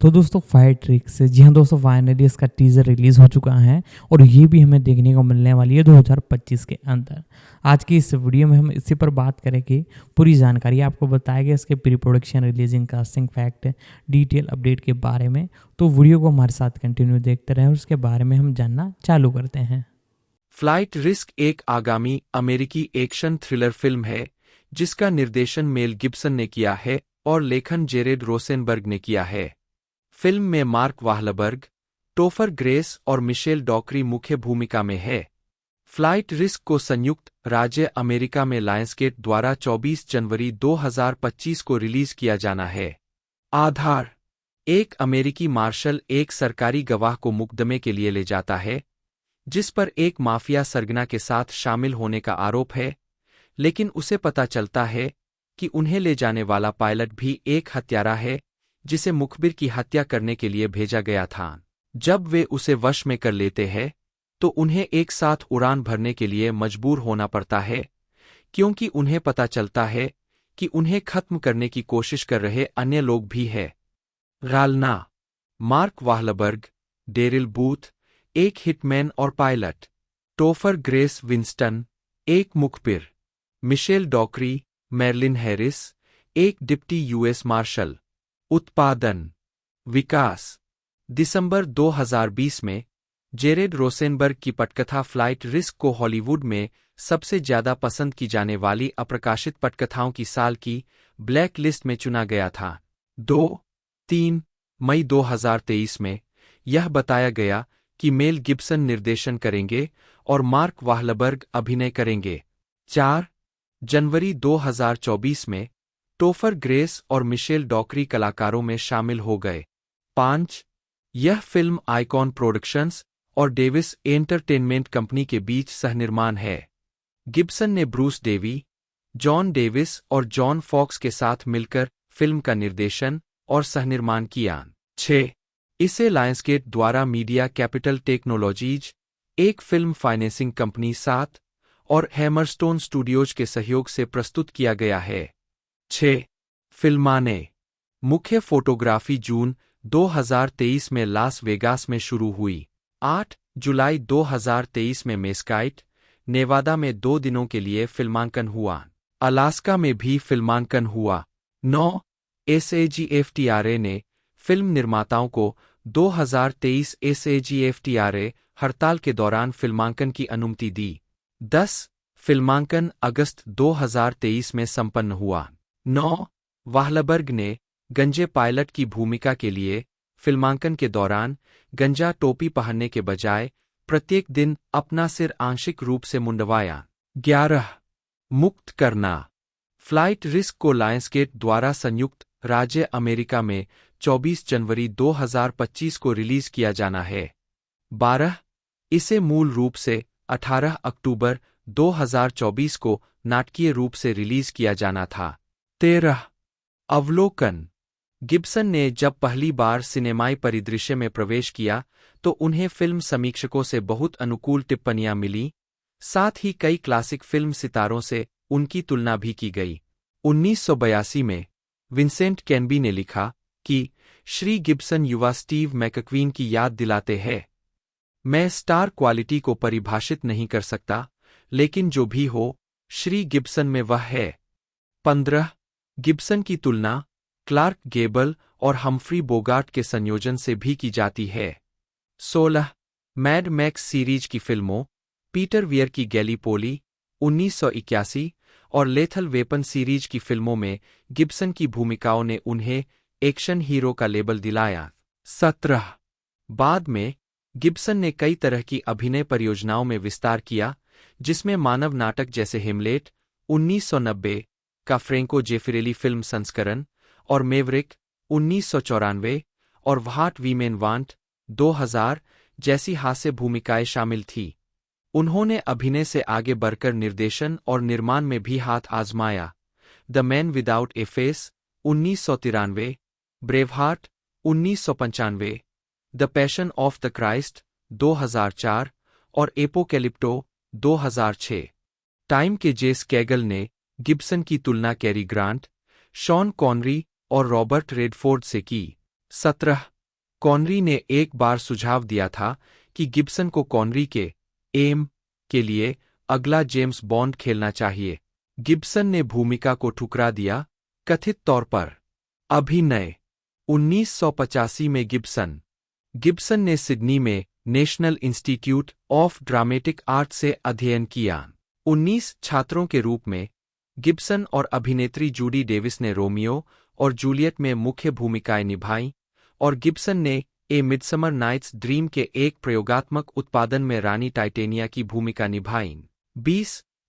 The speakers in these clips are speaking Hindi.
तो दोस्तों फायर ट्रिक्स, जी हाँ दोस्तों, फाइनली इसका टीज़र रिलीज़ हो चुका है और ये भी हमें देखने को मिलने वाली है 2025 के अंदर। आज की इस वीडियो में हम इसी पर बात करेंगे, पूरी जानकारी आपको बताएगा इसके pre production, releasing, casting, fact, detail update के बारे में। तो वीडियो को हमारे साथ कंटिन्यू देखते रहें और उसके बारे में हम जानना चालू करते हैं। फ्लाइट रिस्क एक आगामी अमेरिकी एक्शन थ्रिलर फिल्म है जिसका निर्देशन मेल गिब्सन ने किया है और लेखन जेरेड रोसेनबर्ग ने किया है। फिल्म में मार्क वाहलबर्ग, टोफर ग्रेस और मिशेल डॉकरी मुख्य भूमिका में है। फ्लाइट रिस्क को संयुक्त राज्य अमेरिका में लायंसगेट द्वारा 24 जनवरी 2025 को रिलीज किया जाना है। आधार: एक अमेरिकी मार्शल एक सरकारी गवाह को मुकदमे के लिए ले जाता है जिस पर एक माफिया सरगना के साथ शामिल होने का आरोप है, लेकिन उसे पता चलता है कि उन्हें ले जाने वाला पायलट भी एक हत्यारा है जिसे मुखबिर की हत्या करने के लिए भेजा गया था। जब वे उसे वश में कर लेते हैं तो उन्हें एक साथ उड़ान भरने के लिए मजबूर होना पड़ता है क्योंकि उन्हें पता चलता है कि उन्हें खत्म करने की कोशिश कर रहे अन्य लोग भी हैं। गालना: मार्क वाहलबर्ग, डेरिल बूथ, एक हिटमैन और पायलट। टोफर ग्रेस विंस्टन, एक मुखबिर। मिशेल डॉकरी, मैरलिन हैरिस, एक डिप्टी यूएस मार्शल। उत्पादन, विकास। दिसंबर 2020 में जेरेड रोसेनबर्ग की पटकथा फ्लाइट रिस्क को हॉलीवुड में सबसे ज्यादा पसंद की जाने वाली अप्रकाशित पटकथाओं की साल की ब्लैक लिस्ट में चुना गया था। 2-3 मई 2023 में यह बताया गया कि मेल गिब्सन निर्देशन करेंगे और मार्क वाहलबर्ग अभिनय करेंगे। 4 जनवरी 2024 में टोफर ग्रेस और मिशेल डॉकरी कलाकारों में शामिल हो गए। 5 यह फिल्म आइकॉन प्रोडक्शंस और डेविस एंटरटेनमेंट कंपनी के बीच सहनिर्माण है। गिब्सन ने ब्रूस डेवी, जॉन डेविस और जॉन फॉक्स के साथ मिलकर फिल्म का निर्देशन और सहनिर्माण किया। 6 इसे लायंसगेट द्वारा मीडिया कैपिटल टेक्नोलॉजीज, एक फिल्म फाइनेंसिंग कंपनी 7 और हैमरस्टोन स्टूडियोज के सहयोग से प्रस्तुत किया गया है। 6 फिल्माने: मुख्य फोटोग्राफी जून 2023 में लास वेगास में शुरू हुई। 8 जुलाई 2023 में मेस्काइट, नेवादा में 2 दिनों के लिए फिल्मांकन हुआ। अलास्का में भी फिल्मांकन हुआ। 9 SAG-AFTRA ने फिल्म निर्माताओं को 2023 SAG-AFTRA हड़ताल के दौरान फिल्मांकन की अनुमति दी। 10 फिल्मांकन अगस्त 2023 में संपन्न हुआ। 9 वाहलबर्ग ने गंजे पायलट की भूमिका के लिए फिल्मांकन के दौरान गंजा टोपी पहनने के बजाय प्रत्येक दिन अपना सिर आंशिक रूप से मुंडवाया। 11 मुक्त करना: फ्लाइट रिस्क को लायंसगेट द्वारा संयुक्त राज्य अमेरिका में 24 जनवरी 2025 को रिलीज किया जाना है। 12 इसे मूल रूप से 18 अक्टूबर 2024 को नाटकीय रूप से रिलीज किया जाना था। 13 अवलोकन: गिब्सन ने जब पहली बार सिनेमाई परिदृश्य में प्रवेश किया तो उन्हें फिल्म समीक्षकों से बहुत अनुकूल टिप्पणियां मिलीं, साथ ही कई क्लासिक फिल्म सितारों से उनकी तुलना भी की गई। 1982 में विंसेंट कैनबी ने लिखा कि श्री गिब्सन युवा स्टीव मैकक्वीन की याद दिलाते हैं। मैं स्टार क्वालिटी को परिभाषित नहीं कर सकता, लेकिन जो भी हो, श्री गिब्सन में वह है। 15 गिब्सन की तुलना क्लार्क गेबल और हम्फ्री बोगार्ट के संयोजन से भी की जाती है। 16 मैड मैक्स सीरीज की फिल्मों, पीटर वियर की गैलीपोली 1981 और लेथल वेपन सीरीज की फिल्मों में गिब्सन की भूमिकाओं ने उन्हें एक्शन हीरो का लेबल दिलाया। 17 बाद में गिब्सन ने कई तरह की अभिनय परियोजनाओं में विस्तार किया, जिसमें मानव नाटक जैसे हेमलेट 1990 का फ्रेंको जेफिरेली फिल्म संस्करण और मेवरिक 1994 और व्हाट वीमेन वांट 2000 जैसी हास्य भूमिकाएं शामिल थीं। उन्होंने अभिनय से आगे बढ़कर निर्देशन और निर्माण में भी हाथ आजमाया। The man without A face 1993, ब्रेवहार्ट 1995, the passion of the Christ 2004 और एपोकैलिप्टो 2006। टाइम के जे स्कैगल ने गिब्सन की तुलना कैरी ग्रांट, शॉन कॉनरी और रॉबर्ट रेडफोर्ड से की। 17 कॉनरी ने एक बार सुझाव दिया था कि गिब्सन को कॉनरी के एम के लिए अगला जेम्स बॉन्ड खेलना चाहिए। गिब्सन ने भूमिका को ठुकरा दिया, कथित तौर पर। अभिनय 1985 में गिब्सन ने सिडनी में national institute of dramatic art से अध्ययन किया। 19 छात्रों के रूप में गिब्सन और अभिनेत्री जूडी डेविस ने रोमियो और जूलियट में मुख्य भूमिकाएं निभाईं और गिब्सन ने ए मिडसमर नाइट्स ड्रीम के एक प्रयोगात्मक उत्पादन में रानी टाइटेनिया की भूमिका निभाई।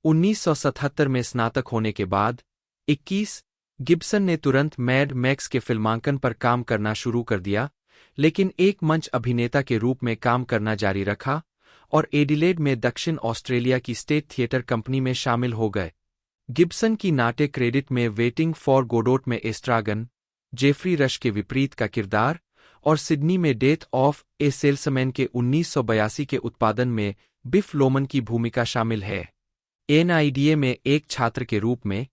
1977 में स्नातक होने के बाद 21 गिब्सन ने तुरंत मैड मैक्स के फिल्मांकन पर काम करना शुरू कर दिया, लेकिन एक मंच अभिनेता के रूप में काम करना जारी रखा और एडिलेड में दक्षिण ऑस्ट्रेलिया की स्टेट थिएटर कंपनी में शामिल हो गए। गिब्सन की नाट्य क्रेडिट में वेटिंग फॉर गोडोट में एस्ट्रागन, जेफरी रश के विपरीत का किरदार और सिडनी में डेथ ऑफ ए सेल्समैन के 1982 के उत्पादन में बिफ लोमन की भूमिका शामिल है। NIDA में एक छात्र के रूप में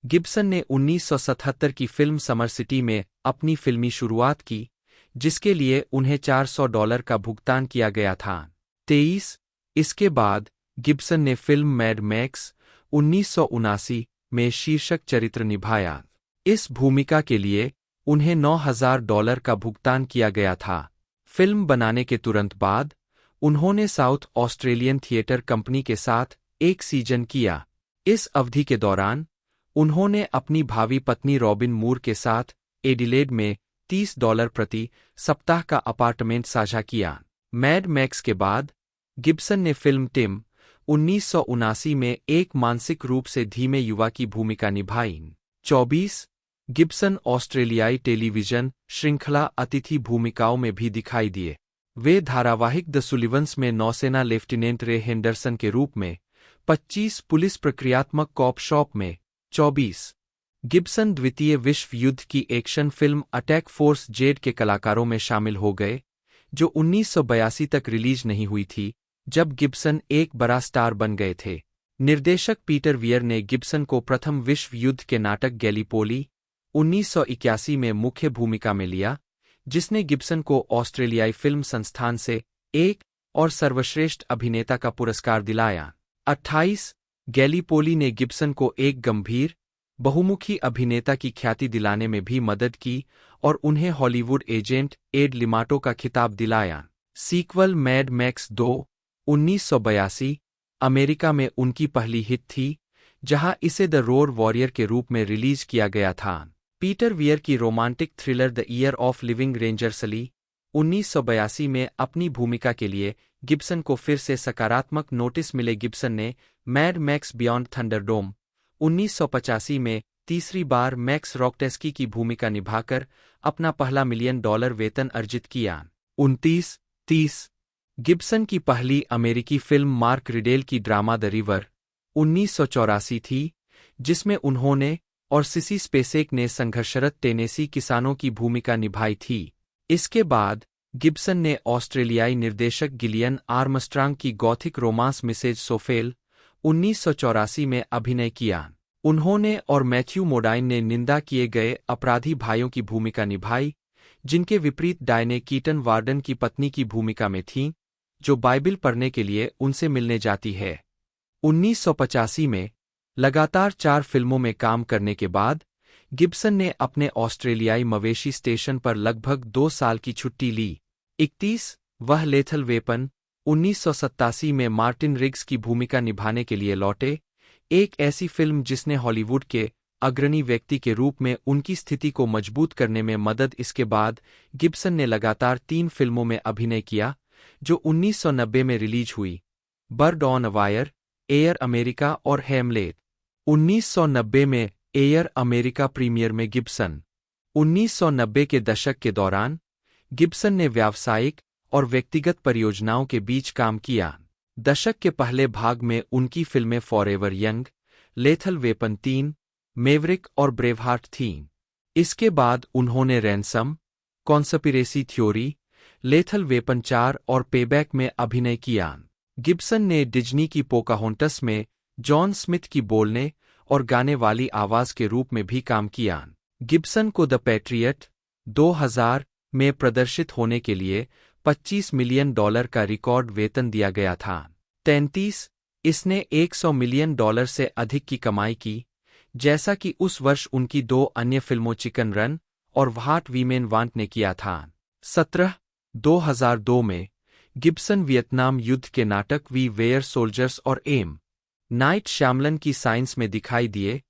गिब्सन ने 1977 की फिल्म समर सिटी में अपनी फिल्मी शुरुआत की, जिसके लिए उन्हें $400 का भुगतान किया गया था। 23 इसके बाद गिब्सन ने फिल्म मैड मैक्स 1979 में शीर्षक चरित्र निभाया। इस भूमिका के लिए उन्हें $9,000 का भुगतान किया गया था। फिल्म बनाने के तुरंत बाद उन्होंने साउथ ऑस्ट्रेलियन थिएटर कंपनी के साथ एक सीजन किया। इस अवधि के दौरान उन्होंने अपनी भावी पत्नी रॉबिन मूर के साथ एडिलेड में $30 प्रति सप्ताह का अपार्टमेंट साझा किया। मैड मैक्स के बाद गिब्सन ने फिल्म टिम 1979 में एक मानसिक रूप से धीमे युवा की भूमिका निभाई। 24 गिब्सन ऑस्ट्रेलियाई टेलीविजन श्रृंखला अतिथि भूमिकाओं में भी दिखाई दिए। वे धारावाहिक द सुलिवंस में नौसेना लेफ्टिनेंट रे हेंडरसन के रूप में, 25 पुलिस प्रक्रियात्मक कॉप शॉप में, 24 गिब्सन द्वितीय विश्व युद्ध की action film attack force Z के कलाकारों में शामिल हो गए, जो 1982 तक रिलीज नहीं हुई थी, जब गिब्सन एक बड़ा स्टार बन गए थे। निर्देशक पीटर वियर ने गिब्सन को प्रथम विश्व युद्ध के नाटक गैलीपोली 1981 में मुख्य भूमिका में लिया, जिसने गिब्सन को ऑस्ट्रेलियाई फिल्म संस्थान से एक और सर्वश्रेष्ठ अभिनेता का पुरस्कार दिलाया। 28 गैलीपोली ने गिब्सन को एक गंभीर, बहुमुखी अभिनेता की ख्याति दिलाने में भी मदद की और उन्हें हॉलीवुड एजेंट एड लिमाटो का खिताब दिलाया। सीक्वल मैड मैक्स 2 1982 अमेरिका में उनकी पहली हिट थी, जहां इसे द रोड वॉरियर के रूप में रिलीज किया गया था। पीटर वियर की romantic thriller the year of living dangerously 1982 में अपनी भूमिका के लिए गिब्सन को फिर से सकारात्मक नोटिस मिले। गिब्सन ने मैड मैक्स बियॉन्ड थंडरडोम 1985 में तीसरी बार मैक्स रॉकटेस्की की भूमिका निभाकर अपना पहला $1 मिलियन वेतन अर्जित किया। 29-30 गिब्सन की पहली अमेरिकी फिल्म मार्क रिडेल की ड्रामा द रिवर 1984 थी, जिसमें उन्होंने और सिसी स्पेसेक ने संघर्षरत टेनेसी किसानों की भूमिका निभाई थी। इसके बाद गिब्सन ने ऑस्ट्रेलियाई निर्देशक गिलियन आर्मस्ट्रांग की गॉथिक रोमांस मिसेज सोफेल 1984 में अभिनय किया। उन्होंने और मैथ्यू मोडाइन ने निंदा किए गए अपराधी भाइयों की भूमिका निभाई, जिनके विपरीत डायने कीटन वार्डन की पत्नी की भूमिका में थीं, जो बाइबिल पढ़ने के लिए उनसे मिलने जाती है। 1985 में लगातार 4 फिल्मों में काम करने के बाद गिब्सन ने अपने ऑस्ट्रेलियाई मवेशी स्टेशन पर लगभग 2 साल की छुट्टी ली। 31 वह लेथल वेपन 1987 में मार्टिन रिग्स की भूमिका निभाने के लिए लौटे, एक ऐसी फिल्म जिसने हॉलीवुड के अग्रणी व्यक्ति के रूप में उनकी स्थिति को मजबूत करने में मदद। इसके बाद गिब्सन ने लगातार 3 फिल्मों में अभिनय किया, जो 1990 में रिलीज हुई, bird on a wire, air America और हैमलेट। 1990 में एयर अमेरिका प्रीमियर में गिब्सन। 1990 के दशक के दौरान गिब्सन ने व्यावसायिक और व्यक्तिगत परियोजनाओं के बीच काम किया। दशक के पहले भाग में उनकी फिल्में forever young, lethal weapon 3, Maverick और ब्रेवहार्ट थीं। इसके बाद उन्होंने ransom, conspiracy theory, lethal weapon 4 और पेबैक में अभिनय किया। गिब्सन ने डिज्नी की पोकाहोंटस में जॉन स्मिथ की बोलने और गाने वाली आवाज के रूप में भी काम किया। गिब्सन को द पैट्रियट 2000 में प्रदर्शित होने के लिए $25 मिलियन का रिकॉर्ड वेतन दिया गया था। 33 इसने $100 मिलियन से अधिक की कमाई की, जैसा कि उस वर्ष उनकी दो अन्य फिल्मों चिकन रन और व्हाट वीमेन वांट ने किया था। 17 2002 में गिब्सन वियतनाम युद्ध के नाटक वी वेयर सोल्जर्स और एम नाइट श्यामलन की साइंस में दिखाई दिए,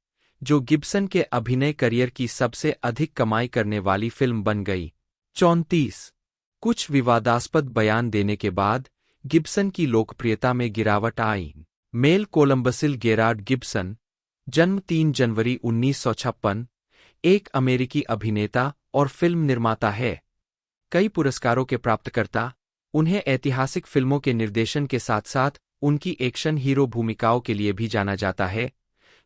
जो गिब्सन के अभिनय करियर की सबसे अधिक कमाई करने वाली फिल्म बन गई। 34 कुछ विवादास्पद बयान देने के बाद गिब्सन की लोकप्रियता में गिरावट आई। मेल कोलंबसिल गेरार्ड गिब्सन, जन्म 3 जनवरी 1956, एक अमेरिकी अभिनेता और फिल्म निर्माता है। कई पुरस्कारों के प्राप्तकर्ता। उन्हें ऐतिहासिक फिल्मों के निर्देशन के साथ साथ उनकी एक्शन हीरो भूमिकाओं के लिए भी जाना जाता है,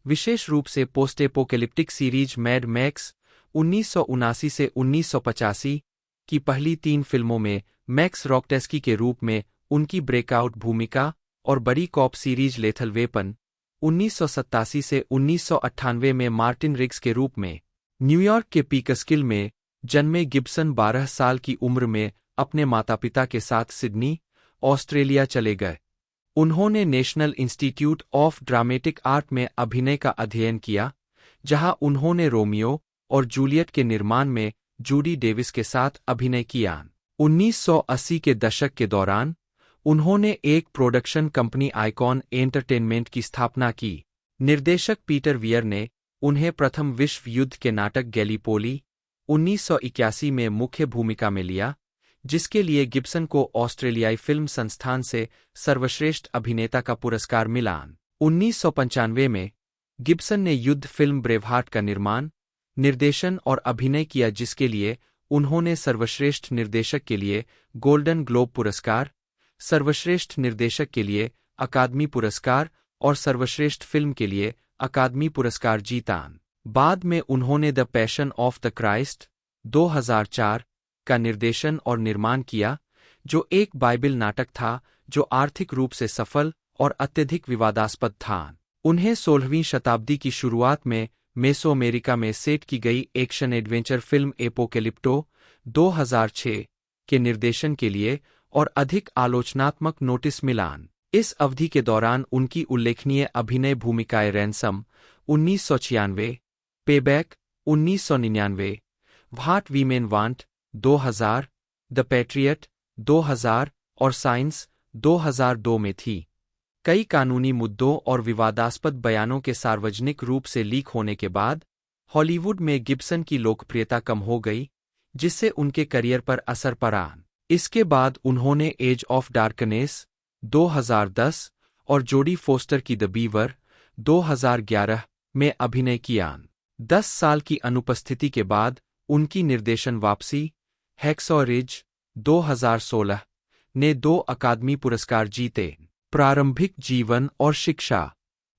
विशेष रूप से post apocalyptic series mad max 1979 से 1985 की पहली 3 फिल्मों में मैक्स रॉकटेस्की के रूप में उनकी ब्रेकआउट भूमिका और बड़ी कॉप सीरीज लेथल वेपन 1987 से 1998 में मार्टिन रिग्स के रूप में। न्यूयॉर्क के पीकस्किल में जन्मे गिब्सन 12 साल की उम्र में अपने माता-पिता के साथ सिडनी, ऑस्ट्रेलिया चले गए। उन्होंने national institute of dramatic art में अभिनय का अध्ययन किया, जहां उन्होंने रोमियो और जूलियट के निर्माण में जूडी डेविस के साथ अभिनय किया। 1980 के दशक के दौरान उन्होंने एक प्रोडक्शन कंपनी आइकॉन एंटरटेनमेंट की स्थापना की। निर्देशक पीटर वियर ने उन्हें प्रथम विश्व युद्ध के नाटक गैलीपोली 1981 में मुख्य भूमिका में लिया, जिसके लिए गिब्सन को ऑस्ट्रेलियाई फिल्म संस्थान से सर्वश्रेष्ठ अभिनेता का पुरस्कार मिला। 1995 में गिब्सन ने युद्ध फिल्म ब्रेवहार्ट का निर्माण, निर्देशन और अभिनय किया, जिसके लिए उन्होंने सर्वश्रेष्ठ निर्देशक के लिए गोल्डन ग्लोब पुरस्कार, सर्वश्रेष्ठ निर्देशक के लिए अकादमी पुरस्कार और सर्वश्रेष्ठ फिल्म के लिए अकादमी पुरस्कार जीता। बाद में उन्होंने the passion of the Christ 2004 का निर्देशन और निर्माण किया, जो एक बाइबिल नाटक था जो आर्थिक रूप से सफल और अत्यधिक विवादास्पद था। उन्हें 16वीं शताब्दी की शुरुआत में मेसोअमेरिका में सेट की गई एक्शन एडवेंचर फिल्म एपोकैलिप्टो 2006 के निर्देशन के लिए और अधिक आलोचनात्मक नोटिस मिला। इस अवधि के दौरान उनकी उल्लेखनीय अभिनय भूमिकाएं ransom 1996, payback 1999, what women want 2000, the patriot 2000 और साइंस 2002 में थी। कई कानूनी मुद्दों और विवादास्पद बयानों के सार्वजनिक रूप से लीक होने के बाद हॉलीवुड में गिब्सन की लोकप्रियता कम हो गई, जिससे उनके करियर पर असर पड़ा। इसके बाद उन्होंने एज ऑफ डार्कनेस 2010 और जोडी फोस्टर की द बीवर 2011 में अभिनय किया। 10 साल की अनुपस्थिति के बाद उनकी निर्देशन वापसी हैक्सॉ रिज 2016 ने 2 अकादमी पुरस्कार जीते। प्रारंभिक जीवन और शिक्षा।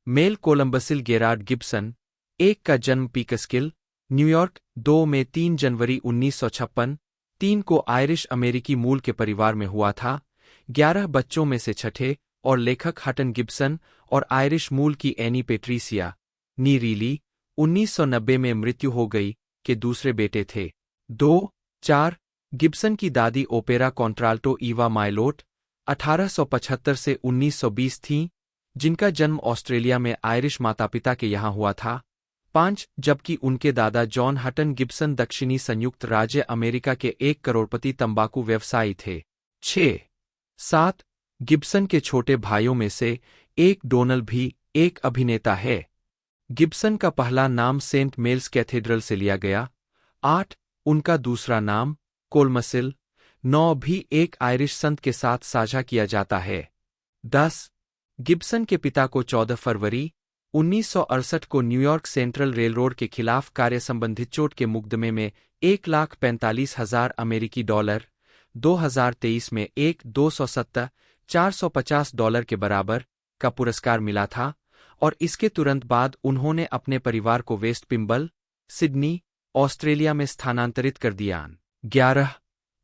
मेल कोलंबसिल गेरार्ड गिब्सन, एक का जन्म पीकस्किल, न्यूयॉर्क, 2 में 3 जनवरी 1956, 3 को आयरिश अमेरिकी मूल के परिवार में हुआ था। 11 बच्चों में से छठे और लेखक हटन गिब्सन और आयरिश मूल की एनी पेट्रीसिया नी रीली 1990 में मृत्यु हो गई के दूसरे बेटे थे। 2-4 गिब्सन की दादी ओपेरा कॉन्ट्राल्टो ईवा माइलोट 1875 से 1920 थीं, जिनका जन्म ऑस्ट्रेलिया में आयरिश माता-पिता के यहाँ हुआ था। 5 जबकि उनके दादा जॉन हटन गिब्सन दक्षिणी संयुक्त राज्य अमेरिका के 1 करोड़पति तंबाकू व्यवसायी थे। 6-7 गिब्सन के छोटे भाइयों में से एक डोनल भी एक अभिनेता है। गिब्सन का पहला नाम सेंट मेल्स कैथेड्रल से लिया गया। 8 उनका दूसरा नाम कोलमसिल 9 भी एक आयरिश संत के साथ साझा किया जाता है। 10 गिब्सन के पिता को 14 फरवरी 1968 को न्यूयॉर्क सेंट्रल रेलरोड के खिलाफ कार्य संबंधित चोट के मुकदमे में $1,45,000 अमेरिकी डॉलर 2023 में $270,450 के बराबर का पुरस्कार मिला था, और इसके तुरंत बाद उन्होंने अपने परिवार को वेस्ट पिम्बल, सिडनी, ऑस्ट्रेलिया में स्थानांतरित कर दिया। 11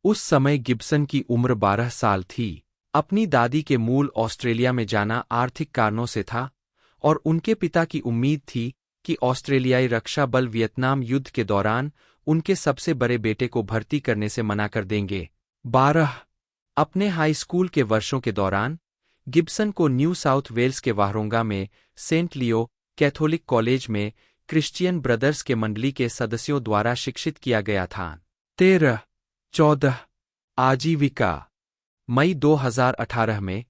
उस समय गिब्सन की उम्र 12 साल थी। अपनी दादी के मूल ऑस्ट्रेलिया में जाना आर्थिक कारणों से था, और उनके पिता की उम्मीद थी कि ऑस्ट्रेलियाई रक्षा बल वियतनाम युद्ध के दौरान उनके सबसे बड़े बेटे को भर्ती करने से मना कर देंगे। 12 अपने हाई स्कूल के वर्षों के दौरान गिब्सन को न्यू साउथ वेल्स के वाहरोंगा में सेंट लियो कैथोलिक कॉलेज में क्रिश्चियन ब्रदर्स के मंडली के सदस्यों द्वारा शिक्षित किया गया था। 13-14 आजीविका मई 2018 में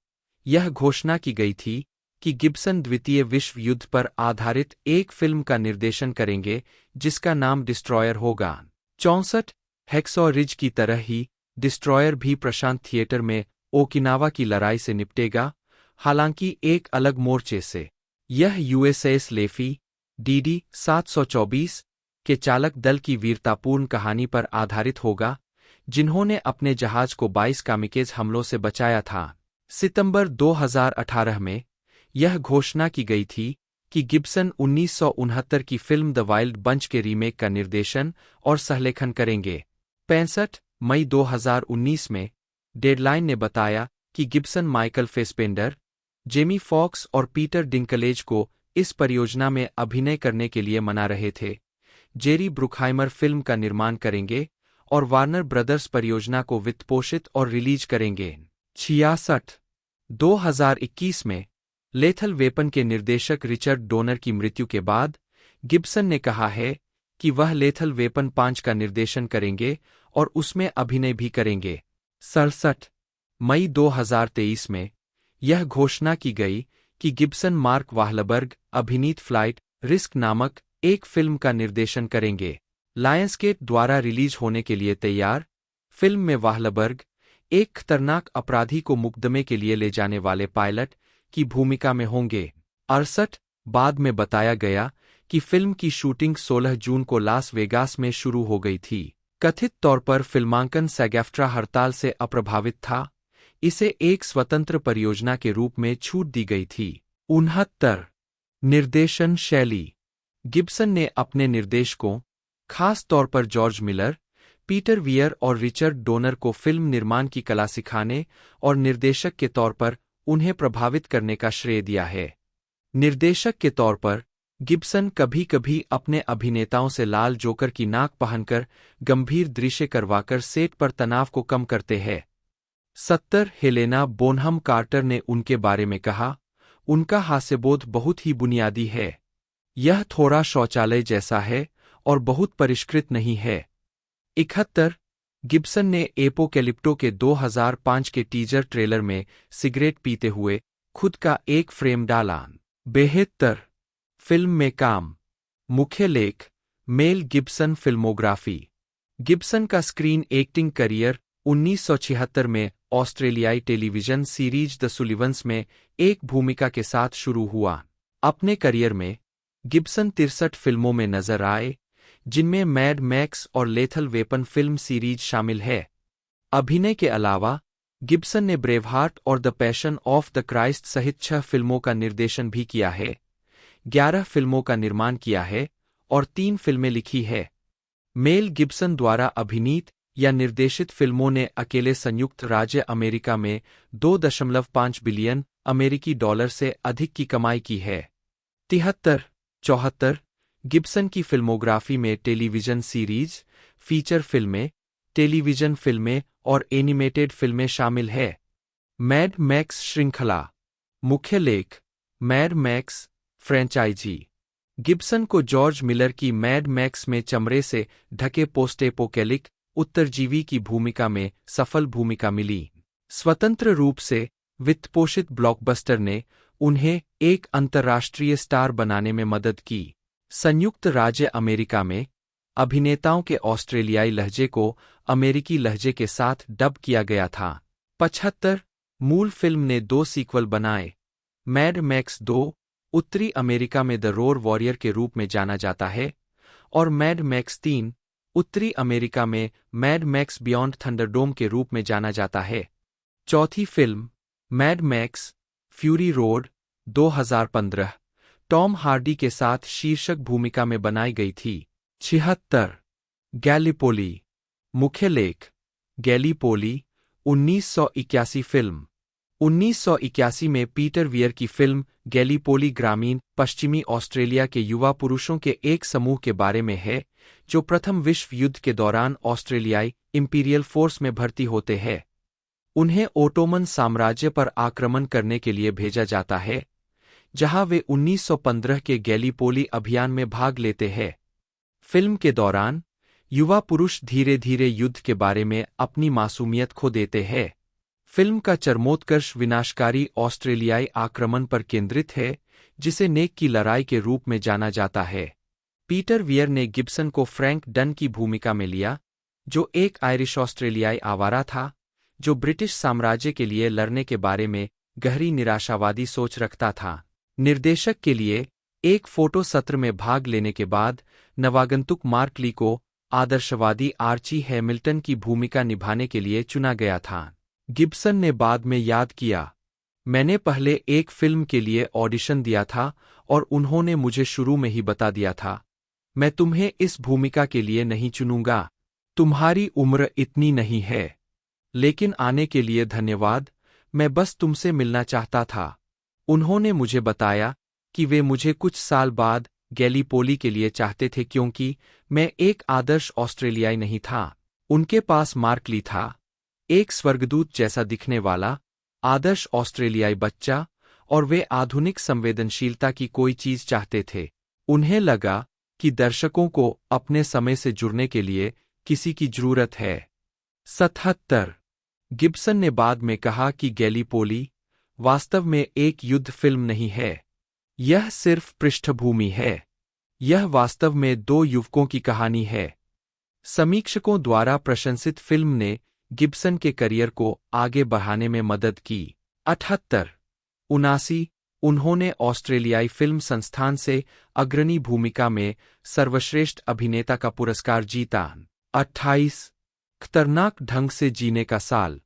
यह घोषणा की गई थी कि गिब्सन द्वितीय विश्व युद्ध पर आधारित एक फिल्म का निर्देशन करेंगे जिसका नाम डिस्ट्रॉयर होगा। 64 हैक्सॉ रिज की तरह ही डिस्ट्रॉयर भी प्रशांत थिएटर में ओकिनावा की लड़ाई से निपटेगा, हालांकि एक अलग मोर्चे से। यह यूएसएस लेफी डीडी 724 के चालक दल की वीरतापूर्ण कहानी पर आधारित होगा, जिन्होंने अपने जहाज को 22 कामिकेज हमलों से बचाया था। सितंबर 2018 में यह घोषणा की गई थी कि गिब्सन 1969 की फिल्म द वाइल्ड बंच के रीमेक का निर्देशन और सहलेखन करेंगे। 65 मई 2019 में डेडलाइन ने बताया कि गिब्सन माइकल फेसपेंडर, जेमी फॉक्स और पीटर डिंकलेज को इस परियोजना में अभिनय करने के लिए मना रहे थे। जेरी ब्रुकहाइमर फिल्म का निर्माण करेंगे और वार्नर ब्रदर्स परियोजना को वित्तपोषित और रिलीज करेंगे। 66 2021 में लेथल वेपन के निर्देशक रिचर्ड डोनर की मृत्यु के बाद गिब्सन ने कहा है कि वह लेथल वेपन 5 का निर्देशन करेंगे और उसमें अभिनय भी करेंगे। 67 मई 2023 में यह घोषणा की गई कि गिब्सन मार्क वाहलबर्ग अभिनीत फ्लाइट रिस्क नामक एक फिल्म का निर्देशन करेंगे। लायंसगेट द्वारा रिलीज होने के लिए तैयार फिल्म में वाहलबर्ग एक खतरनाक अपराधी को मुकदमे के लिए ले जाने वाले पायलट की भूमिका में होंगे। 68 बाद में बताया गया कि फिल्म की शूटिंग 16 जून को लास वेगास में शुरू हो गई थी। कथित तौर पर फिल्मांकन सैगेफ्ट्रा हड़ताल से अप्रभावित था, इसे एक स्वतंत्र परियोजना के रूप में छूट दी गई थी। 69 निर्देशन शैली गिब्सन ने अपने निर्देशकों, खास तौर पर जॉर्ज मिलर, पीटर वियर और रिचर्ड डोनर को फिल्म निर्माण की कला सिखाने और निर्देशक के तौर पर उन्हें प्रभावित करने का श्रेय दिया है। निर्देशक के तौर पर गिब्सन कभी-कभी अपने अभिनेताओं से लाल जोकर की नाक पहनकर गंभीर दृश्य करवाकर सेट पर तनाव को कम करते हैं। 70 हेलेना बोनहम कार्टर ने उनके बारे में कहा, उनका हास्यबोध बहुत ही बुनियादी है। यह थोड़ा शौचालय जैसा है और बहुत परिष्कृत नहीं है। 71 गिब्सन ने एपोकैलिप्टो के 2005 के टीजर ट्रेलर में सिगरेट पीते हुए खुद का एक फ्रेम डाला। 72 फिल्म में काम मुख्य लेख मेल गिब्सन फिल्मोग्राफी गिब्सन का स्क्रीन एक्टिंग करियर 1976 में ऑस्ट्रेलियाई टेलीविजन सीरीज द सुलिवंस में एक भूमिका के साथ शुरू हुआ। अपने करियर में गिब्सन 63 फिल्मों में नजर आए, जिनमें मैड मैक्स और लेथल वेपन फिल्म सीरीज शामिल है। अभिनय के अलावा गिब्सन ने ब्रेवहार्ट और the passion of the Christ सहित 6 फिल्मों का निर्देशन भी किया है, 11 फिल्मों का निर्माण किया है और 3 फिल्में लिखी है। मेल गिब्सन द्वारा अभिनीत या निर्देशित फिल्मों ने अकेले संयुक्त राज्य अमेरिका में 2.5 बिलियन अमेरिकी डॉलर से अधिक की कमाई की है। 73-74 गिब्सन की फिल्मोग्राफी में टेलीविजन सीरीज, फीचर फिल्में, टेलीविजन फिल्में और एनिमेटेड फिल्में शामिल है। मैड मैक्स श्रृंखला मुख्य लेख मैड मैक्स फ्रेंचाइजी गिब्सन को जॉर्ज मिलर की मैड मैक्स में चमड़े से ढके पोस्टेपोकैलिक उत्तरजीवी की भूमिका में सफल भूमिका मिली। स्वतंत्र रूप से वित्तपोषित ब्लॉकबस्टर ने उन्हें एक अंतर्राष्ट्रीय स्टार बनाने में मदद की। संयुक्त राज्य अमेरिका में अभिनेताओं के ऑस्ट्रेलियाई लहजे को अमेरिकी लहजे के साथ डब किया गया था। 75 मूल फिल्म ने 2 सीक्वल बनाए। मैड मैक्स 2 उत्तरी अमेरिका में द रोर वॉरियर के रूप में जाना जाता है और मैड मैक्स 3 उत्तरी अमेरिका में मैड मैक्स बियॉन्ड थंडरडोम के रूप में जाना जाता है। चौथी film mad max fury road 2015 Tom Hardy के साथ शीर्षक भूमिका में बनाई गई थी। 76 गैलीपोली मुख्य लेख गैलीपोली 1981 फिल्म 1981 में पीटर वियर की फिल्म गैलीपोली ग्रामीण पश्चिमी ऑस्ट्रेलिया के युवा पुरुषों के एक समूह के बारे में है जो प्रथम विश्व युद्ध के दौरान ऑस्ट्रेलियाई इंपीरियल फोर्स में भर्ती होते हैं। उन्हें ओटोमन साम्राज्य पर आक्रमण करने के लिए भेजा जाता है, जहां वे 1915 के गैलीपोली अभियान में भाग लेते हैं। फिल्म के दौरान युवा पुरुष धीरे धीरे युद्ध के बारे में अपनी मासूमियत खो देते हैं। फिल्म का चरमोत्कर्ष विनाशकारी ऑस्ट्रेलियाई आक्रमण पर केंद्रित है, जिसे नेक की लड़ाई के रूप में जाना जाता है। पीटर वियर ने गिब्सन को फ्रैंक डन की भूमिका में लिया, जो एक आयरिश ऑस्ट्रेलियाई आवारा था जो ब्रिटिश साम्राज्य के लिए लड़ने के बारे में गहरी निराशावादी सोच रखता था। निर्देशक के लिए एक फोटो सत्र में भाग लेने के बाद नवागंतुक मार्क ली को आदर्शवादी आर्ची हैमिल्टन की भूमिका निभाने के लिए चुना गया था। गिब्सन ने बाद में याद किया, मैंने पहले एक फिल्म के लिए ऑडिशन दिया था और उन्होंने मुझे शुरू में ही बता दिया था, मैं तुम्हें इस भूमिका के लिए नहीं चुनूंगा, तुम्हारी उम्र इतनी नहीं है। लेकिन आने के लिए धन्यवाद, मैं बस तुमसे मिलना चाहता था। उन्होंने मुझे बताया कि वे मुझे कुछ साल बाद गैलीपोली के लिए चाहते थे क्योंकि मैं एक आदर्श ऑस्ट्रेलियाई नहीं था। उनके पास मार्क ली था, एक स्वर्गदूत जैसा दिखने वाला आदर्श ऑस्ट्रेलियाई बच्चा, और वे आधुनिक संवेदनशीलता की कोई चीज चाहते थे। उन्हें लगा कि दर्शकों को अपने समय से जुड़ने के लिए किसी की जरूरत है। 77 गिब्सन ने बाद में कहा कि गैलीपोली वास्तव में एक युद्ध फिल्म नहीं है, यह सिर्फ पृष्ठभूमि है। यह वास्तव में दो युवकों की कहानी है। समीक्षकों द्वारा प्रशंसित फिल्म ने गिब्सन के करियर को आगे बढ़ाने में मदद की। 78 उन्होंने ऑस्ट्रेलियाई फिल्म संस्थान से अग्रणी भूमिका में सर्वश्रेष्ठ अभिनेता का पुरस्कार जीता। 28 खतरनाक ढंग से जीने का साल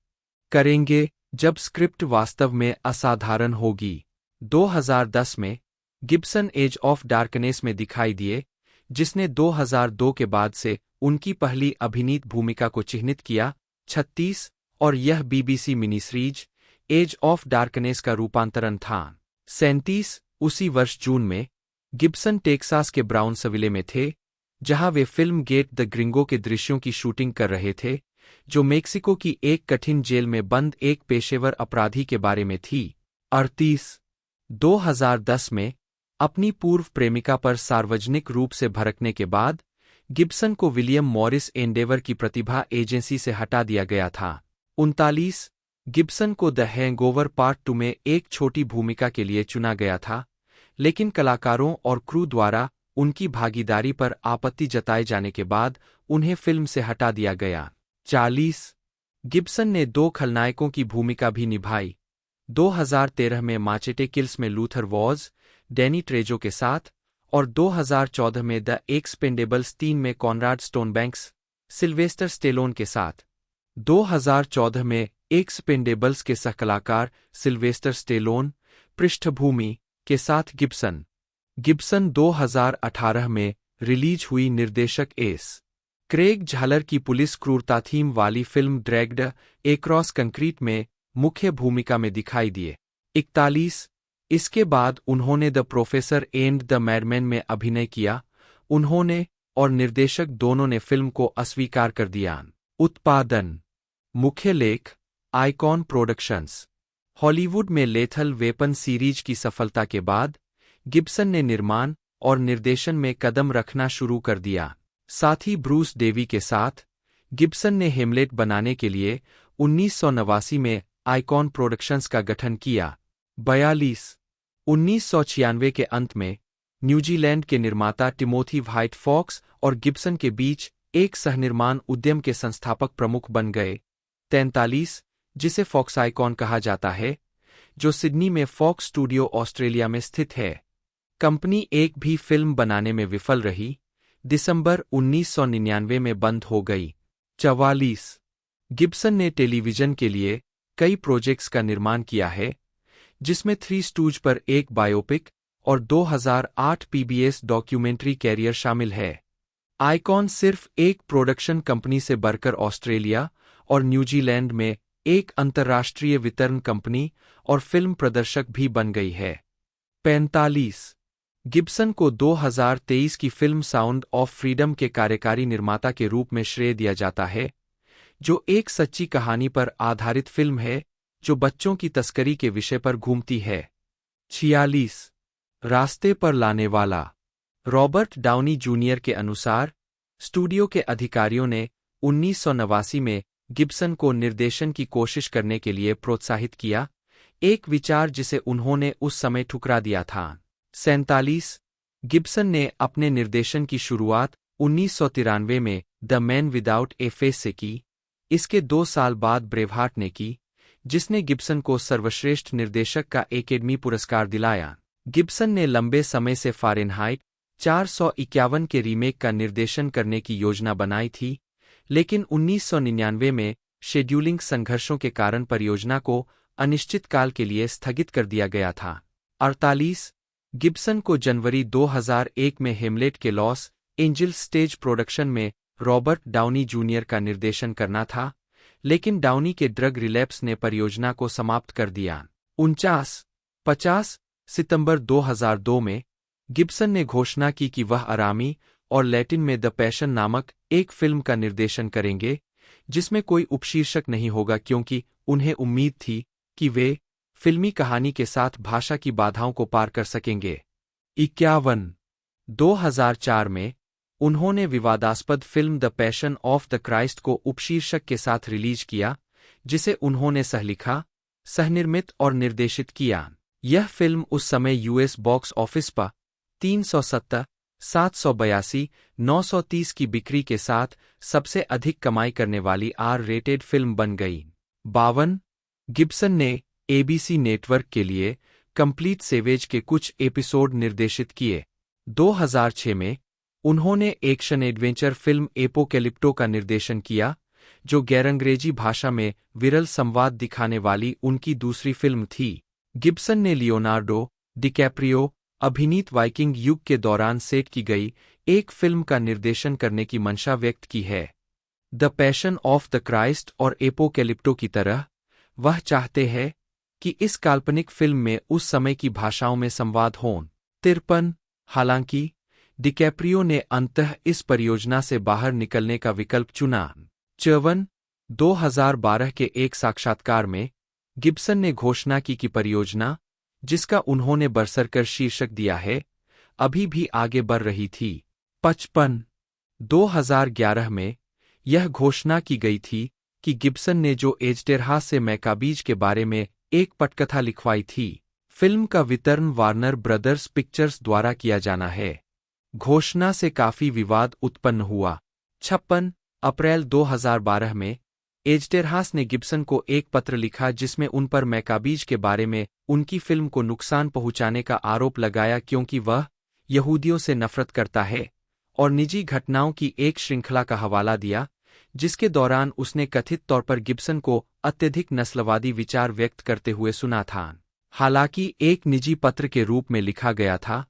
करेंगे जब स्क्रिप्ट वास्तव में असाधारण होगी। 2010 में गिब्सन एज ऑफ डार्कनेस में दिखाई दिए, जिसने 2002 के बाद से उनकी पहली अभिनीत भूमिका को चिह्नित किया। 36 और यह BBC mini series Age of Darkness का रूपांतरण था। 37 उसी वर्ष जून में गिब्सन टेक्सास के ब्राउनसविले में थे, जहां वे फिल्म गेट द ग्रिंगो के दृश्यों की शूटिंग कर रहे थे, जो मेक्सिको की एक कठिन जेल में बंद एक पेशेवर अपराधी के बारे में थी। 38 2010 में अपनी पूर्व प्रेमिका पर सार्वजनिक रूप से भड़कने के बाद गिब्सन को विलियम मॉरिस एंडेवर की प्रतिभा एजेंसी से हटा दिया गया था। 39 गिब्सन को द हैंगओवर पार्ट 2 में एक छोटी भूमिका के लिए चुना गया था, लेकिन कलाकारों और क्रू द्वारा उनकी भागीदारी पर आपत्ति जताए जाने के बाद उन्हें फिल्म से हटा दिया गया। 40 गिब्सन ने दो खलनायकों की भूमिका भी निभाई। 2013 में माचेटे किल्स में लूथर वॉज, डैनी ट्रेजो के साथ, और 2014 में द एक्सपेंडेबल्स 3 में कॉनराड स्टोनबैंक्स, सिल्वेस्टर स्टेलोन के साथ। 2014 में एक्सपेंडेबल्स के सहकलाकार सिल्वेस्टर स्टेलोन, पृष्ठभूमि के साथ गिब्सन 2018 में रिलीज हुई निर्देशक एस क्रेग झालर की पुलिस क्रूरता थीम वाली फिल्म ड्रैग्ड एक्रॉस कंक्रीट में मुख्य भूमिका में दिखाई दिए। 41 इसके बाद उन्होंने The Professor and the Madman में अभिनय किया। उन्होंने और निर्देशक दोनों ने फिल्म को अस्वीकार कर दिया। उत्पादन मुख्य लेख आइकॉन प्रोडक्शंस। हॉलीवुड में लेथल वेपन सीरीज की सफलता के बाद गिब्सन ने निर्माण और निर्देशन में कदम रखना शुरू कर दिया। साथ ही ब्रूस डेवी के साथ गिब्सन ने हेमलेट बनाने के लिए 1989 में आइकॉन प्रोडक्शंस का गठन किया। 42 1996 के अंत में न्यूजीलैंड के निर्माता टिमोथी व्हाइट फॉक्स और गिब्सन के बीच एक सहनिर्माण उद्यम के संस्थापक प्रमुख बन गए। 43 जिसे फॉक्स आइकॉन कहा जाता है, जो सिडनी में फॉक्स स्टूडियो ऑस्ट्रेलिया में स्थित है। कंपनी एक भी फिल्म बनाने में विफल रही, दिसंबर 1999 में बंद हो गई। 44 गिब्सन ने टेलीविजन के लिए कई प्रोजेक्ट्स का निर्माण किया है, जिसमें थ्री स्टूज पर एक बायोपिक और 2008 पीबीएस डॉक्यूमेंट्री कैरियर शामिल है। आइकॉन सिर्फ एक प्रोडक्शन कंपनी से बढ़कर ऑस्ट्रेलिया और न्यूजीलैंड में एक अंतर्राष्ट्रीय वितरण कंपनी और फिल्म प्रदर्शक भी बन गई है। 45 गिब्सन को 2023 की फिल्म साउंड ऑफ फ्रीडम के कार्यकारी निर्माता के रूप में श्रेय दिया जाता है, जो एक सच्ची कहानी पर आधारित फिल्म है जो बच्चों की तस्करी के विषय पर घूमती है। 46 रास्ते पर लाने वाला। रॉबर्ट डाउनी जूनियर के अनुसार स्टूडियो के अधिकारियों ने 1989 में गिब्सन को निर्देशन की कोशिश करने के लिए प्रोत्साहित किया, एक विचार जिसे उन्होंने उस समय ठुकरा दिया था। 47 गिब्सन ने अपने निर्देशन की शुरुआत 1993 में the man without A face से की। इसके 2 साल बाद ब्रेवहार्ट ने की, जिसने गिब्सन को सर्वश्रेष्ठ निर्देशक का एकेडमी पुरस्कार दिलाया। गिब्सन ने लंबे समय से फ़ारेनहाइट 451 के रीमेक का निर्देशन करने की योजना बनाई थी, लेकिन 1999 में शेड्यूलिंग संघर्षों के कारण परियोजना को अनिश्चित काल के लिए स्थगित कर दिया गया था। 48 गिब्सन को जनवरी 2001 में हेमलेट के लॉस एंजिल्स स्टेज प्रोडक्शन में रॉबर्ट डाउनी जूनियर का निर्देशन करना था, लेकिन डाउनी के ड्रग रिलैप्स ने परियोजना को समाप्त कर दिया। 50 सितंबर 2002 में गिब्सन ने घोषणा की कि वह अरामी और लैटिन में द पैशन नामक एक फिल्म का निर्देशन करेंगे, जिसमें कोई उपशीर्षक नहीं होगा क्योंकि उन्हें उम्मीद थी कि वे फिल्मी कहानी के साथ भाषा की बाधाओं को पार कर सकेंगे। 51 2004 में उन्होंने विवादास्पद film the passion of the Christ को उपशीर्षक के साथ रिलीज किया, जिसे उन्होंने सहलिखा, सहनिर्मित और निर्देशित किया। यह फिल्म उस समय यूएस बॉक्स ऑफिस पर 370, 782, 930 की बिक्री के साथ सबसे अधिक कमाई करने वाली R-रेटेड फिल्म बन गई। 52 गिब्सन ने ABC नेटवर्क के लिए कंप्लीट सेवेज के कुछ एपिसोड निर्देशित किए। 2006 में उन्होंने एक्शन एडवेंचर फिल्म एपोकैलिप्टो का निर्देशन किया, जो गैरअंग्रेजी भाषा में विरल संवाद दिखाने वाली उनकी दूसरी फिल्म थी। गिब्सन ने लियोनार्डो डिकैप्रियो अभिनीत वाइकिंग युग के दौरान सेट की गई एक फिल्म का निर्देशन करने की मंशा व्यक्त की है। The passion of the Christ और एपोकैलिप्टो की तरह वह चाहते हैं कि इस काल्पनिक फिल्म में उस समय की भाषाओं में संवाद हों। 53 हालांकि डिकैप्रियो ने अंततः इस परियोजना से बाहर निकलने का विकल्प चुना। 54 2012 के एक साक्षात्कार में गिब्सन ने घोषणा की कि परियोजना, जिसका उन्होंने बरसरकर शीर्षक दिया है, अभी भी आगे बढ़ रही थी। 55 2011 में यह घोषणा की गई थी कि गिब्सन ने जो एजटेरहास से मैकाबीज के बारे में एक पटकथा लिखवाई थी, फिल्म का वितरण वार्नर ब्रदर्स पिक्चर्स द्वारा किया जाना है। घोषणा से काफी विवाद उत्पन्न हुआ। 56 अप्रैल 2012 में एजटेरहास ने गिब्सन को एक पत्र लिखा जिसमें उन पर मैकाबीज के बारे में उनकी फिल्म को नुकसान पहुंचाने का आरोप लगाया क्योंकि वह यहूदियों से नफरत करता है, और निजी घटनाओं की एक श्रृंखला का हवाला दिया जिसके दौरान उसने कथित तौर पर गिब्सन को अत्यधिक नस्लवादी विचार व्यक्त करते हुए सुना था। हालांकि एक निजी पत्र के रूप में लिखा गया था,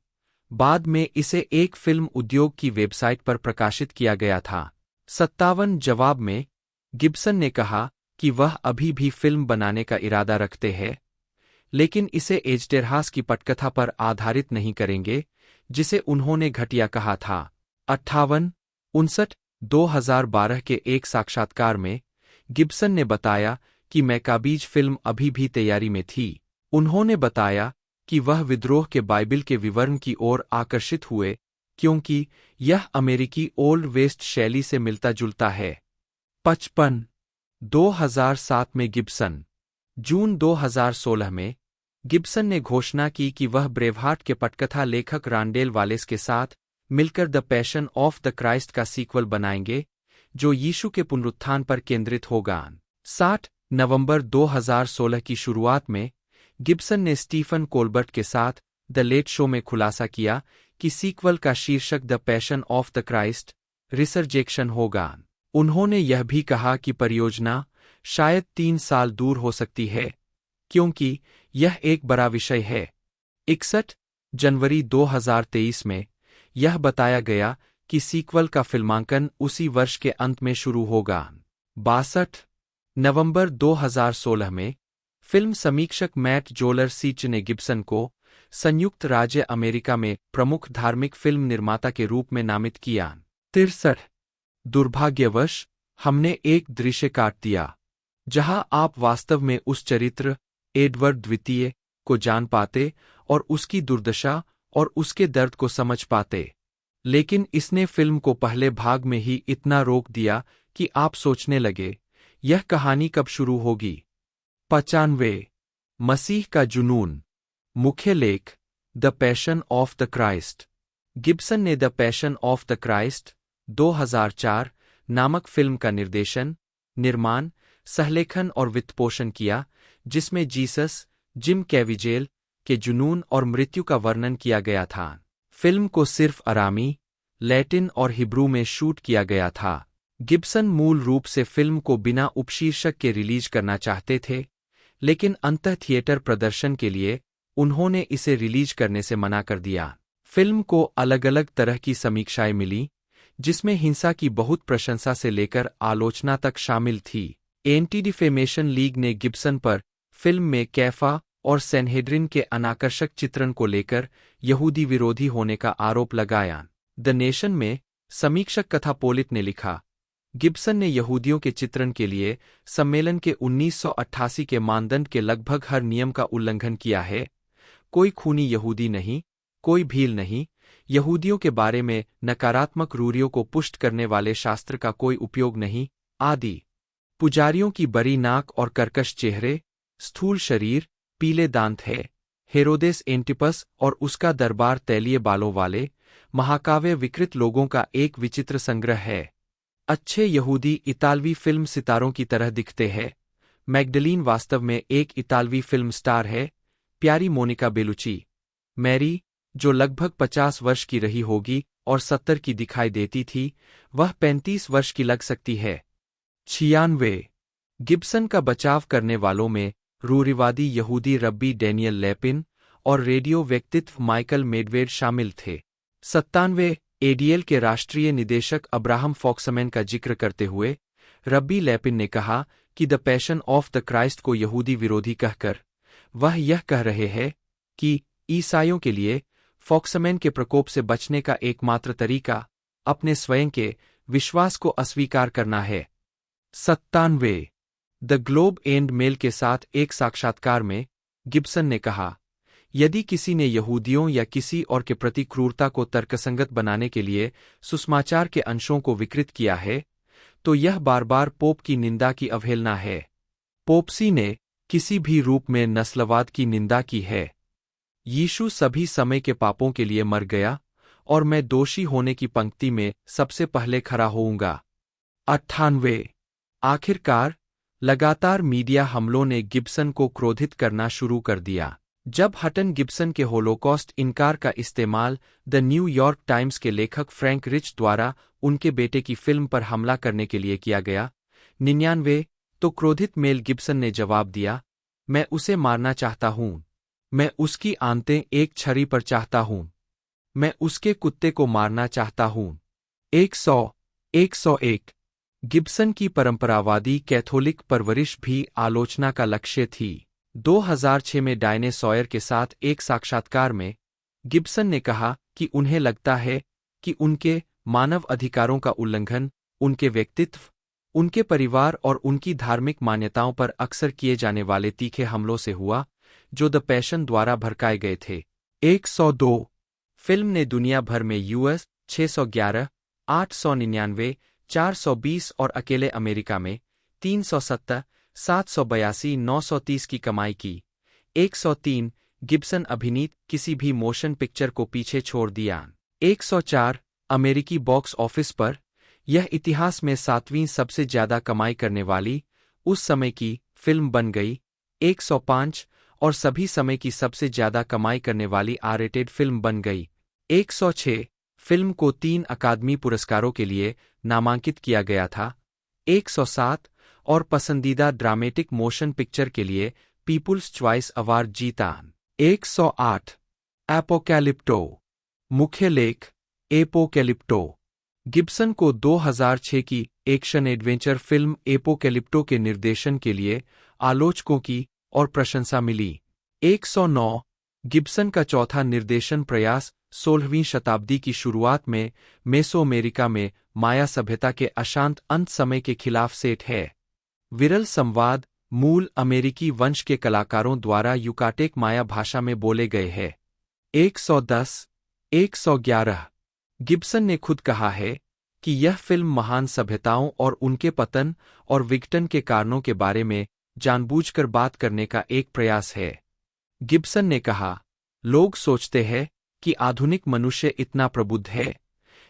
बाद में इसे एक फिल्म उद्योग की वेबसाइट पर प्रकाशित किया गया था। 57 जवाब में गिब्सन ने कहा कि वह अभी भी फिल्म बनाने का इरादा रखते हैं, लेकिन इसे एजटेरहास की पटकथा पर आधारित नहीं करेंगे, जिसे उन्होंने घटिया कहा था। 58 2012 के एक साक्षात्कार में गिब्सन ने बताया कि मैकाबीज फिल्म अभी भी तैयारी में थी। उन्होंने बताया कि वह विद्रोह के बाइबिल के विवरण की ओर आकर्षित हुए क्योंकि यह अमेरिकी ओल्ड वेस्ट शैली से मिलता जुलता है। 55 2007 में गिब्सन। जून 2016 में गिब्सन ने घोषणा की कि वह ब्रेवहार्ट के पटकथा लेखक रांडेल वालेस के साथ मिलकर the passion of the Christ का सीक्वल बनाएंगे, जो यीशु के पुनरुत्थान पर केंद्रित होगा। 60 नवंबर 2016 की शुरुआत में गिब्सन ने स्टीफन कोलबर्ट के साथ द लेट शो में खुलासा किया कि सीक्वल का शीर्षक the passion of the Christ resurrection होगा। उन्होंने यह भी कहा कि परियोजना शायद 3 साल दूर हो सकती है, क्योंकि यह एक बड़ा विषय है। 61 जनवरी 2023 में यह बताया गया कि सीक्वल का फिल्मांकन उसी वर्ष के अंत में शुरू होगा। 62 नवंबर 2016 में फिल्म समीक्षक मैट जोलर सीच ने गिब्सन को संयुक्त राज्य अमेरिका में प्रमुख धार्मिक फिल्म निर्माता के रूप में नामित किया। 63 दुर्भाग्यवश हमने एक दृश्य काट दिया जहां आप वास्तव में उस चरित्र एडवर्ड द्वितीय को जान पाते और उसकी दुर्दशा और उसके दर्द को समझ पाते, लेकिन इसने फिल्म को पहले भाग में ही इतना रोक दिया कि आप सोचने लगे यह कहानी कब शुरू होगी। 95 मसीह का जुनून। मुख्य लेख the passion of the Christ. Gibson ने the passion of the Christ 2004 नामक फिल्म का निर्देशन, निर्माण, सहलेखन और वित्तपोषण किया, जिसमें जीसस जिम कैविजेल के जुनून और मृत्यु का वर्णन किया गया था। फिल्म को सिर्फ अरामी, लैटिन और हिब्रू में शूट किया गया था। गिब्सन मूल रूप से फिल्म को बिना उपशीर्षक के रिलीज करना चाहते थे, लेकिन अंतः थिएटर प्रदर्शन के लिए उन्होंने इसे रिलीज करने से मना कर दिया। फिल्म को अलग-अलग तरह की समीक्षाएं मिली, जिसमें हिंसा की बहुत प्रशंसा से लेकर आलोचना तक शामिल थी। एंटी डिफेमेशन लीग ने गिब्सन पर फिल्म में कैफा और सैनहेड्रिन के अनाकर्षक चित्रण को लेकर यहूदी विरोधी होने का आरोप लगाया। द नेशन में समीक्षक कथा पोलिट ने लिखा, गिब्सन ने यहूदियों के चित्रण के लिए सम्मेलन के 1988 के मानदंड के लगभग हर नियम का उल्लंघन किया है। कोई खूनी यहूदी नहीं, कोई भील नहीं, यहूदियों के बारे में नकारात्मक रूढ़ियों को पुष्ट करने वाले शास्त्र का कोई उपयोग नहीं, आदि। पुजारियों की बड़ी नाक और कर्कश चेहरे, स्थूल शरीर, पीले दांत है। हेरोदेस एंटिपस और उसका दरबार तैलीय बालों वाले महाकाव्य विकृत लोगों का एक विचित्र संग्रह है। अच्छे यहूदी इतालवी फिल्म सितारों की तरह दिखते हैं। मैग्डलीन वास्तव में एक इतालवी फिल्म स्टार है। प्यारी मोनिका बेलुची। मैरी, जो लगभग 50 वर्ष की रही होगी और 70 की दिखाई देती थी, वह 35 वर्ष की लग सकती है। 96 गिब्सन का बचाव करने वालों में रूढ़िवादी यहूदी रब्बी डैनियल लैपिन और रेडियो व्यक्तित्व माइकल मेडवेड शामिल थे। 97 एडीएल के राष्ट्रीय निदेशक अब्राहम फॉक्समैन का जिक्र करते हुए रब्बी लैपिन ने कहा कि the passion of the Christ को यहूदी विरोधी कहकर वह यह कह रहे हैं कि ईसाइयों के लिए फॉक्समैन के प्रकोप से बचने का एकमात्र तरीका अपने स्वयं के विश्वास को अस्वीकार करना है। 97 द ग्लोब एंड मेल के साथ एक साक्षात्कार में गिब्सन ने कहा, यदि किसी ने यहूदियों या किसी और के प्रति क्रूरता को तर्कसंगत बनाने के लिए सुसमाचार के अंशों को विकृत किया है, तो यह बार बार पोप की निंदा की अवहेलना है। पोपसी ने किसी भी रूप में नस्लवाद की निंदा की है। यीशु सभी समय के पापों के लिए मर गया और मैं दोषी होने की पंक्ति में सबसे पहले खड़ा होऊंगा। 98 आखिरकार लगातार मीडिया हमलों ने गिब्सन को क्रोधित करना शुरू कर दिया। जब हटन गिब्सन के होलोकॉस्ट इनकार का इस्तेमाल द न्यूयॉर्क टाइम्स के लेखक फ्रैंक रिच द्वारा उनके बेटे की फिल्म पर हमला करने के लिए किया गया, 99 तो क्रोधित मेल गिब्सन ने जवाब दिया, मैं उसे मारना चाहता हूं। मैं उसकी आंतें एक छड़ी पर चाहता हूं। मैं उसके कुत्ते को मारना चाहता हूं। 101 गिब्सन की परंपरावादी कैथोलिक परवरिश भी आलोचना का लक्ष्य थी। 2006 में डायने सॉयर के साथ एक साक्षात्कार में गिब्सन ने कहा कि उन्हें लगता है कि उनके मानव अधिकारों का उल्लंघन उनके व्यक्तित्व, उनके परिवार और उनकी धार्मिक मान्यताओं पर अक्सर किए जाने वाले तीखे हमलों से हुआ, जो द पैशन द्वारा भड़काए गए थे। 102 फिल्म ने दुनिया भर में यूएस 611, 899, 420 और अकेले अमेरिका में 370, 782, 930 की कमाई की। 103 गिब्सन अभिनीत किसी भी मोशन पिक्चर को पीछे छोड़ दिया। 104 अमेरिकी बॉक्स ऑफिस पर यह इतिहास में 7वीं सबसे ज्यादा कमाई करने वाली उस समय की फिल्म बन गई। 105 और सभी समय की सबसे ज्यादा कमाई करने वाली आर-रेटेड फिल्म बन गई। 106 फिल्म को 3 अकादमी पुरस्कारों के लिए नामांकित किया गया था। 107 और पसंदीदा ड्रामेटिक मोशन पिक्चर के लिए पीपुल्स चॉइस अवार्ड जीता। 108 एपोकैलिप्टो। मुख्य लेख एपोकैलिप्टो। गिब्सन को 2006 की एक्शन एडवेंचर फिल्म एपोकैलिप्टो के निर्देशन के लिए आलोचकों की और प्रशंसा मिली। 109 गिब्सन का चौथा निर्देशन प्रयास 16वीं शताब्दी की शुरुआत में मेसोअमेरिका में माया सभ्यता के अशांत अंत समय के खिलाफ सेट है। विरल संवाद मूल अमेरिकी वंश के कलाकारों द्वारा युकाटेक माया भाषा में बोले गए हैं। 110 111 गिब्सन ने खुद कहा है कि यह फिल्म महान सभ्यताओं और उनके पतन और विघटन के कारणों के बारे में जानबूझकर बात करने का एक प्रयास है। गिब्सन ने कहा, लोग सोचते हैं कि आधुनिक मनुष्य इतना प्रबुद्ध है,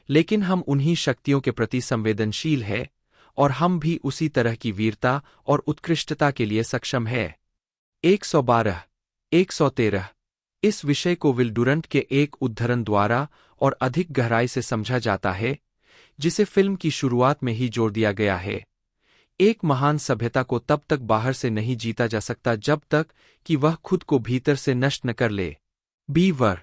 लेकिन हम उन्हीं शक्तियों के प्रति संवेदनशील हैं और हम भी उसी तरह की वीरता और उत्कृष्टता के लिए सक्षम है। 112 113 इस विषय को विल डुरंट के एक उद्धरण द्वारा और अधिक गहराई से समझा जाता है, जिसे फिल्म की शुरुआत में ही जोड़ दिया गया है। एक महान सभ्यता को तब तक बाहर से नहीं जीता जा सकता जब तक कि वह खुद को भीतर से नष्ट न कर ले। बीवर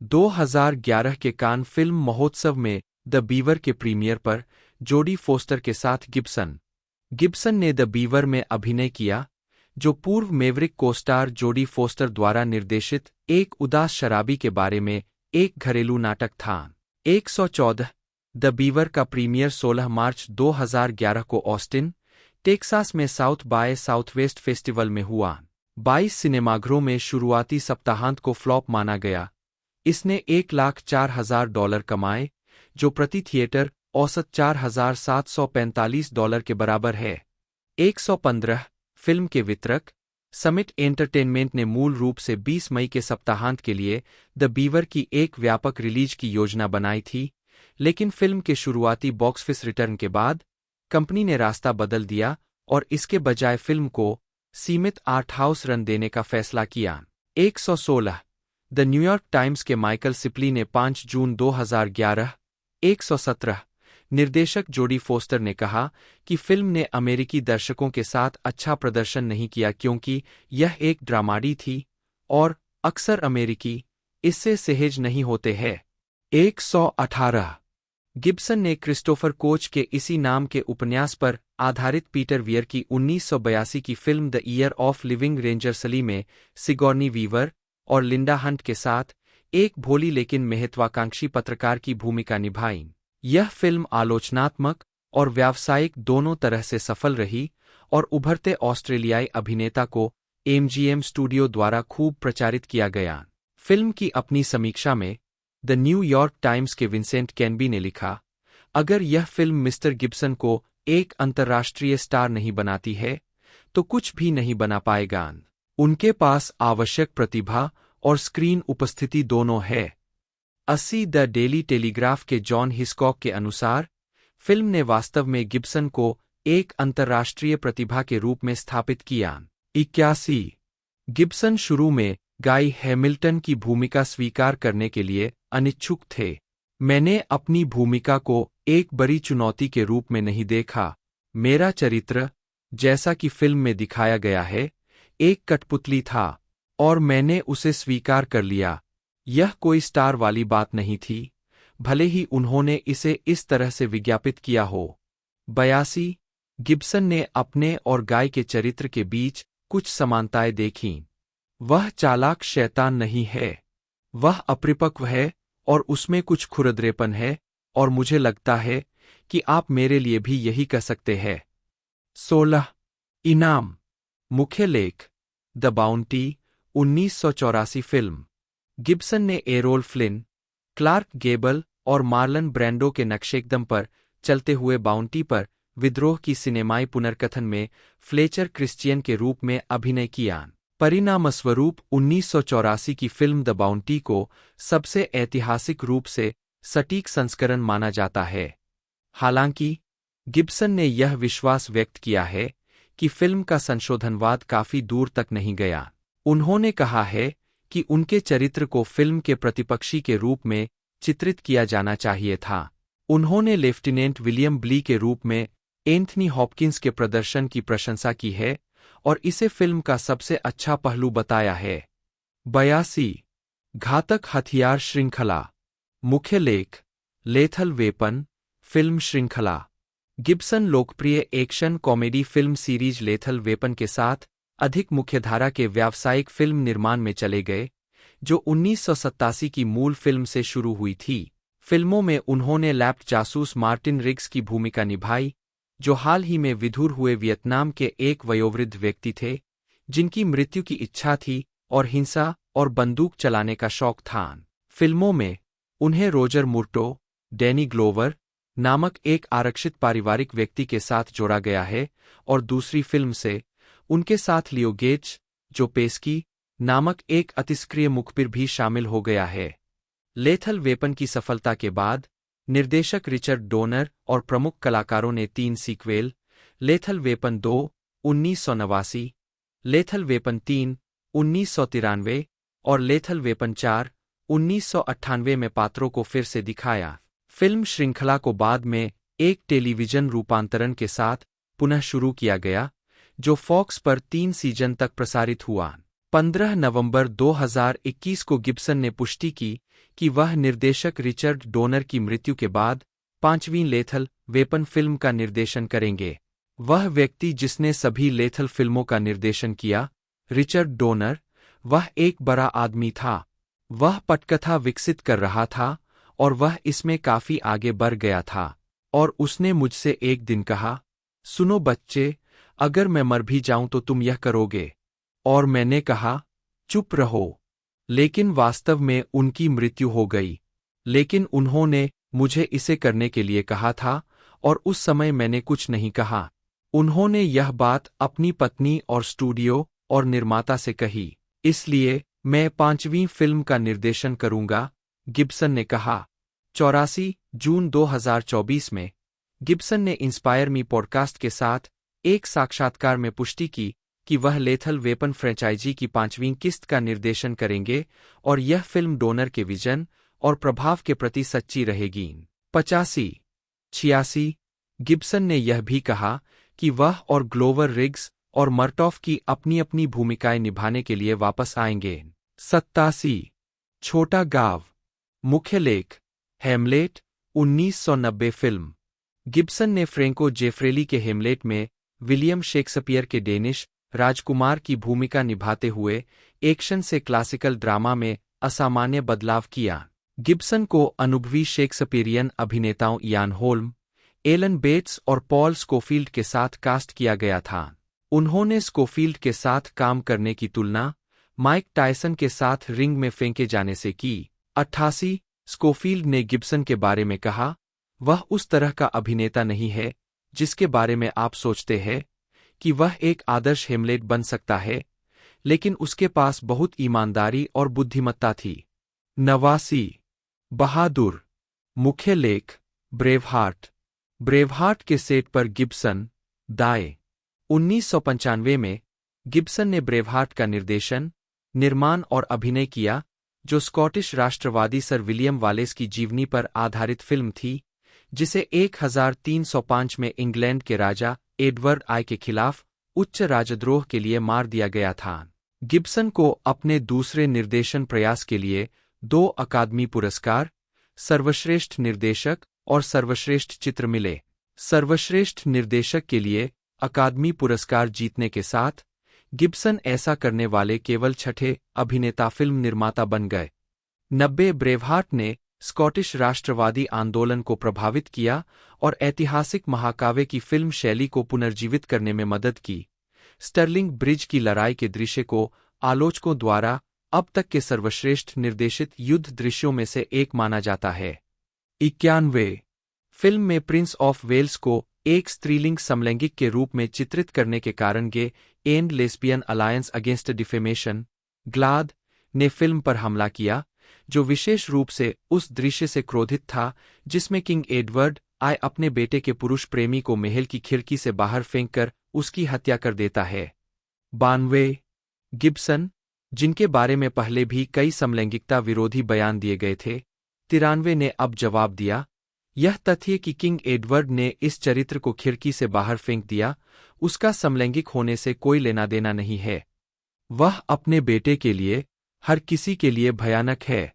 2011 के कान फिल्म महोत्सव में द बीवर के प्रीमियर पर जोडी फोस्टर के साथ गिब्सन ने द बीवर में अभिनय किया, जो पूर्व मेवरिक कोस्टार जोडी फोस्टर द्वारा निर्देशित एक उदास शराबी के बारे में एक घरेलू नाटक था। 114 द बीवर का प्रीमियर 16 मार्च 2011 को ऑस्टिन, टेक्सास में साउथ बाय साउथवेस्ट फेस्टिवल में हुआ। 22 सिनेमाघरों में शुरुआती सप्ताहांत को फ्लॉप माना गया। इसने $1,04,000 कमाए, जो प्रति थिएटर औसत $4,745 के बराबर है। 115 फिल्म के वितरक समिट एंटरटेनमेंट ने मूल रूप से 20 मई के सप्ताहांत के लिए द बीवर की एक व्यापक रिलीज की योजना बनाई थी, लेकिन फिल्म के शुरुआती बॉक्स ऑफिस रिटर्न के बाद कंपनी ने रास्ता बदल दिया और इसके बजाय फिल्म को सीमित 8 हाउस रन देने का फैसला किया। 116 द न्यूयॉर्क टाइम्स के माइकल सिपली ने 5 जून 2011 117 निर्देशक जोडी फोस्टर ने कहा कि फिल्म ने अमेरिकी दर्शकों के साथ अच्छा प्रदर्शन नहीं किया क्योंकि यह एक ड्रामाडी थी और अक्सर अमेरिकी इससे सहज नहीं होते हैं। 118 गिब्सन ने क्रिस्टोफर कोच के इसी नाम के उपन्यास पर आधारित पीटर वियर की 1982 की film the year of living dangerously में सिगॉर्नी वीवर और लिंडा हंट के साथ एक भोली लेकिन महत्वाकांक्षी पत्रकार की भूमिका निभाई। यह फिल्म आलोचनात्मक और व्यावसायिक दोनों तरह से सफल रही और उभरते ऑस्ट्रेलियाई अभिनेता को MGM स्टूडियो द्वारा खूब प्रचारित किया गया। फिल्म की अपनी समीक्षा में द न्यूयॉर्क टाइम्स के विंसेंट कैनबी ने लिखा, अगर यह फिल्म मिस्टर गिब्सन को एक अंतर्राष्ट्रीय स्टार नहीं बनाती है, तो कुछ भी नहीं बना पाएगा। उनके पास आवश्यक प्रतिभा और स्क्रीन उपस्थिति दोनों है। 80 द डेली टेलीग्राफ के जॉन हिस्कॉक के अनुसार, फिल्म ने वास्तव में गिब्सन को एक अंतर्राष्ट्रीय प्रतिभा के रूप में स्थापित किया। 81 गिब्सन शुरू में गाई हैमिल्टन की भूमिका स्वीकार करने के लिए अनिच्छुक थे। मैंने अपनी भूमिका को एक बड़ी चुनौती के रूप में नहीं देखा। मेरा चरित्र, जैसा कि फिल्म में दिखाया गया है, एक कठपुतली था और मैंने उसे स्वीकार कर लिया। यह कोई स्टार वाली बात नहीं थी, भले ही उन्होंने इसे इस तरह से विज्ञापित किया हो। 82 गिब्सन ने अपने और गाय के चरित्र के बीच कुछ समानताएं देखीं। वह चालाक शैतान नहीं है, वह अपरिपक्व है और उसमें कुछ खुरदरेपन है, और मुझे लगता है कि आप मेरे लिए भी यही कह सकते हैं। 16 इनाम मुख्य लेख द बाउंटी 1984 फिल्म। गिब्सन ने एरोल फ्लिन, क्लार्क गेबल और मार्लन ब्रैंडो के नक्शेकदम पर चलते हुए बाउंटी पर विद्रोह की सिनेमाई पुनर्कथन में फ्लेचर क्रिश्चियन के रूप में अभिनय किया। परिणामस्वरूप 1984 की फिल्म द बाउंटी को सबसे ऐतिहासिक रूप से सटीक संस्करण माना जाता है। हालांकि गिब्सन ने यह विश्वास व्यक्त किया है कि फिल्म का संशोधनवाद काफी दूर तक नहीं गया। उन्होंने कहा है कि उनके चरित्र को फिल्म के प्रतिपक्षी के रूप में चित्रित किया जाना चाहिए था। उन्होंने लेफ्टिनेंट विलियम ब्ली के रूप में एंथनी हॉपकिंस के प्रदर्शन की प्रशंसा की है और इसे फिल्म का सबसे अच्छा पहलू बताया है। 82 घातक हथियार श्रृंखला मुख्य लेख लेथल वेपन फिल्म श्रृंखला। गिब्सन लोकप्रिय action comedy film series lethal weapon के साथ अधिक मुख्यधारा के व्यावसायिक फिल्म निर्माण में चले गए, जो 1987 की मूल फिल्म से शुरू हुई थी। फिल्मों में उन्होंने लैप्ड जासूस मार्टिन रिग्स की भूमिका निभाई, जो हाल ही में विधुर हुए वियतनाम के एक वयोवृद्ध व्यक्ति थे, जिनकी मृत्यु की इच्छा थी और हिंसा और बंदूक चलाने का शौक था। फिल्मों में उन्हें रोजर मुर्टो, डैनी ग्लोवर नामक एक आरक्षित पारिवारिक व्यक्ति के साथ जोड़ा गया है और दूसरी फिल्म से उनके साथ लियो गेट्स, जो पेस्की नामक एक अतिस्क्रिय मुखबिर भी शामिल हो गया है। लेथल वेपन की सफलता के बाद निर्देशक रिचर्ड डोनर और प्रमुख कलाकारों ने 3 sequel, lethal weapon 2, 1989, lethal weapon 3, 1993 और लेथल वेपन 4, 1998 में पात्रों को फिर से दिखाया। फिल्म श्रृंखला को बाद में एक टेलीविजन रूपांतरण के साथ पुनः शुरू किया गया, जो फॉक्स पर 3 सीजन तक प्रसारित हुआ। 15 नवंबर 2021 को गिब्सन ने पुष्टि की कि वह निर्देशक रिचर्ड डोनर की मृत्यु के बाद 5वीं लेथल वेपन फिल्म का निर्देशन करेंगे। वह व्यक्ति जिसने सभी लेथल फिल्मों का निर्देशन किया, रिचर्ड डोनर, वह एक बड़ा आदमी था। वह पटकथा विकसित कर रहा था और वह इसमें काफी आगे बढ़ गया था, और उसने मुझसे एक दिन कहा, सुनो बच्चे, अगर मैं मर भी जाऊं तो तुम यह करोगे। और मैंने कहा, चुप रहो। लेकिन वास्तव में उनकी मृत्यु हो गई। लेकिन उन्होंने मुझे इसे करने के लिए कहा था और उस समय मैंने कुछ नहीं कहा। उन्होंने यह बात अपनी पत्नी और स्टूडियो और निर्माता से कही। इसलिए मैं 5वीं फिल्म का निर्देशन करूंगा, गिब्सन ने कहा। 84 जून 2024 में गिब्सन ने इंस्पायर मी पॉडकास्ट के साथ एक साक्षात्कार में पुष्टि की कि वह लेथल वेपन फ्रेंचाइजी की 5वीं किस्त का निर्देशन करेंगे और यह फिल्म डोनर के विजन और प्रभाव के प्रति सच्ची रहेगी। 85-86 गिब्सन ने यह भी कहा कि वह और ग्लोवर रिग्स और मर्टॉफ की अपनी अपनी भूमिकाएं निभाने के लिए वापस आएंगे। 87 छोटा गाँव, मुख्य लेख, हेमलेट, 1990 फिल्म। गिब्सन ने फ्रैंको जेफ्रेली के हेमलेट में विलियम शेक्सपियर के डेनिश राजकुमार की भूमिका निभाते हुए एक्शन से क्लासिकल ड्रामा में असामान्य बदलाव किया। गिब्सन को अनुभवी शेक्सपियरियन अभिनेताओं इयान होल्म, एलन बेट्स और पॉल स्कोफील्ड के साथ कास्ट किया गया था। उन्होंने स्कोफील्ड के साथ काम करने की तुलना माइक टायसन के साथ रिंग में फेंके जाने से की। 88 स्कोफील्ड ने गिब्सन के बारे में कहा, वह उस तरह का अभिनेता नहीं है जिसके बारे में आप सोचते हैं कि वह एक आदर्श हेमलेट बन सकता है, लेकिन उसके पास बहुत ईमानदारी और बुद्धिमत्ता थी। 89 बहादुर, मुख्य लेख, ब्रेवहार्ट। ब्रेवहार्ट के सेट पर गिब्सन, दाए। 1995 में गिब्सन ने ब्रेवहार्ट का निर्देशन, निर्माण और अभिनय किया, जो स्कॉटिश राष्ट्रवादी सर विलियम वालेस की जीवनी पर आधारित फिल्म थी, जिसे 1305 में इंग्लैंड के राजा एडवर्ड आई के खिलाफ उच्च राजद्रोह के लिए मार दिया गया था। गिब्सन को अपने दूसरे निर्देशन प्रयास के लिए 2 अकादमी पुरस्कार, सर्वश्रेष्ठ निर्देशक और सर्वश्रेष्ठ चित्र मिले। सर्वश्रेष्ठ निर्देशक के लिए अकादमी पुरस्कार जीतने के साथ गिब्सन ऐसा करने वाले केवल 6ठे अभिनेता फिल्म निर्माता बन गए। 90 ब्रेवहार्ट ने स्कॉटिश राष्ट्रवादी आंदोलन को प्रभावित किया और ऐतिहासिक महाकाव्य की फिल्म शैली को पुनर्जीवित करने में मदद की। स्टर्लिंग ब्रिज की लड़ाई के दृश्य को आलोचकों द्वारा अब तक के सर्वश्रेष्ठ निर्देशित युद्ध दृश्यों में से एक माना जाता है। 91 फिल्म में प्रिंस ऑफ वेल्स को एक स्त्रीलिंग समलैंगिक के रूप में चित्रित करने के कारण gay and lesbian alliance against defamation, GLAAD, ने फिल्म पर हमला किया, जो विशेष रूप से उस दृश्य से क्रोधित था जिसमें किंग एडवर्ड आई अपने बेटे के पुरुष प्रेमी को महल की खिड़की से बाहर फेंककर उसकी हत्या कर देता है। 92 गिब्सन, जिनके बारे में पहले भी कई समलैंगिकता विरोधी बयान दिए गए थे, 93 ने अब जवाब दिया, यह तथ्य कि किंग एडवर्ड ने इस चरित्र को खिड़की से बाहर फेंक दिया, उसका समलैंगिक होने से कोई लेना देना नहीं है। वह अपने बेटे के लिए, हर किसी के लिए भयानक है।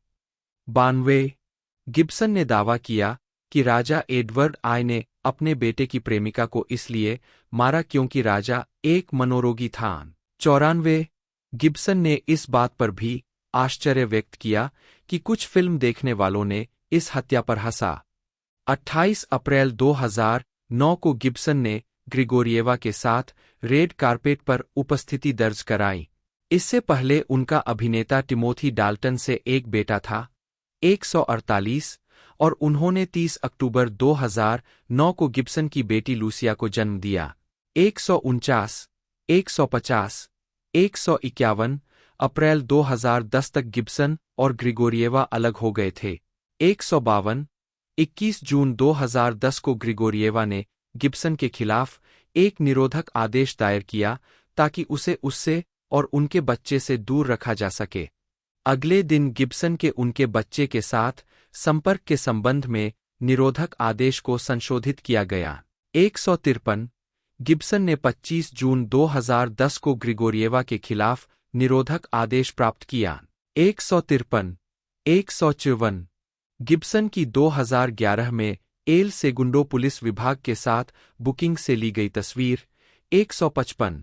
92 गिब्सन ने दावा किया कि कि राजा एडवर्ड आई ने अपने बेटे की प्रेमिका को इसलिए मारा क्योंकि राजा एक मनोरोगी था। 94 गिब्सन ने इस बात पर भी आश्चर्य व्यक्त किया कि कुछ फिल्म देखने वालों ने इस हत्या पर हंसा। 28 अप्रैल 2009 को गिब्सन ने ग्रिगोरिएवा के साथ रेड कार्पेट पर उपस्थिति दर्ज कराई। इससे पहले उनका अभिनेता टिमोथी डाल्टन से एक बेटा था, 148, और उन्होंने 30 अक्टूबर 2009 को गिब्सन की बेटी लूसिया को जन्म दिया। 149, 150, 151 अप्रैल 2010 तक गिब्सन और ग्रिगोरिएवा अलग हो गए थे। 152, 21 जून 2010 को ग्रिगोरिएवा ने गिब्सन के खिलाफ एक निरोधक आदेश दायर किया ताकि उसे उससे और उनके बच्चे से दूर रखा जा सके। अगले दिन गिब्सन के उनके बच्चे के साथ संपर्क के संबंध में निरोधक आदेश को संशोधित किया गया। 153 गिब्सन ने 25 जून 2010 को ग्रिगोरिएवा के खिलाफ निरोधक आदेश प्राप्त किया। 153 154 गिब्सन की 2011 में एल सेगुंडो पुलिस विभाग के साथ बुकिंग से ली गई तस्वीर। 155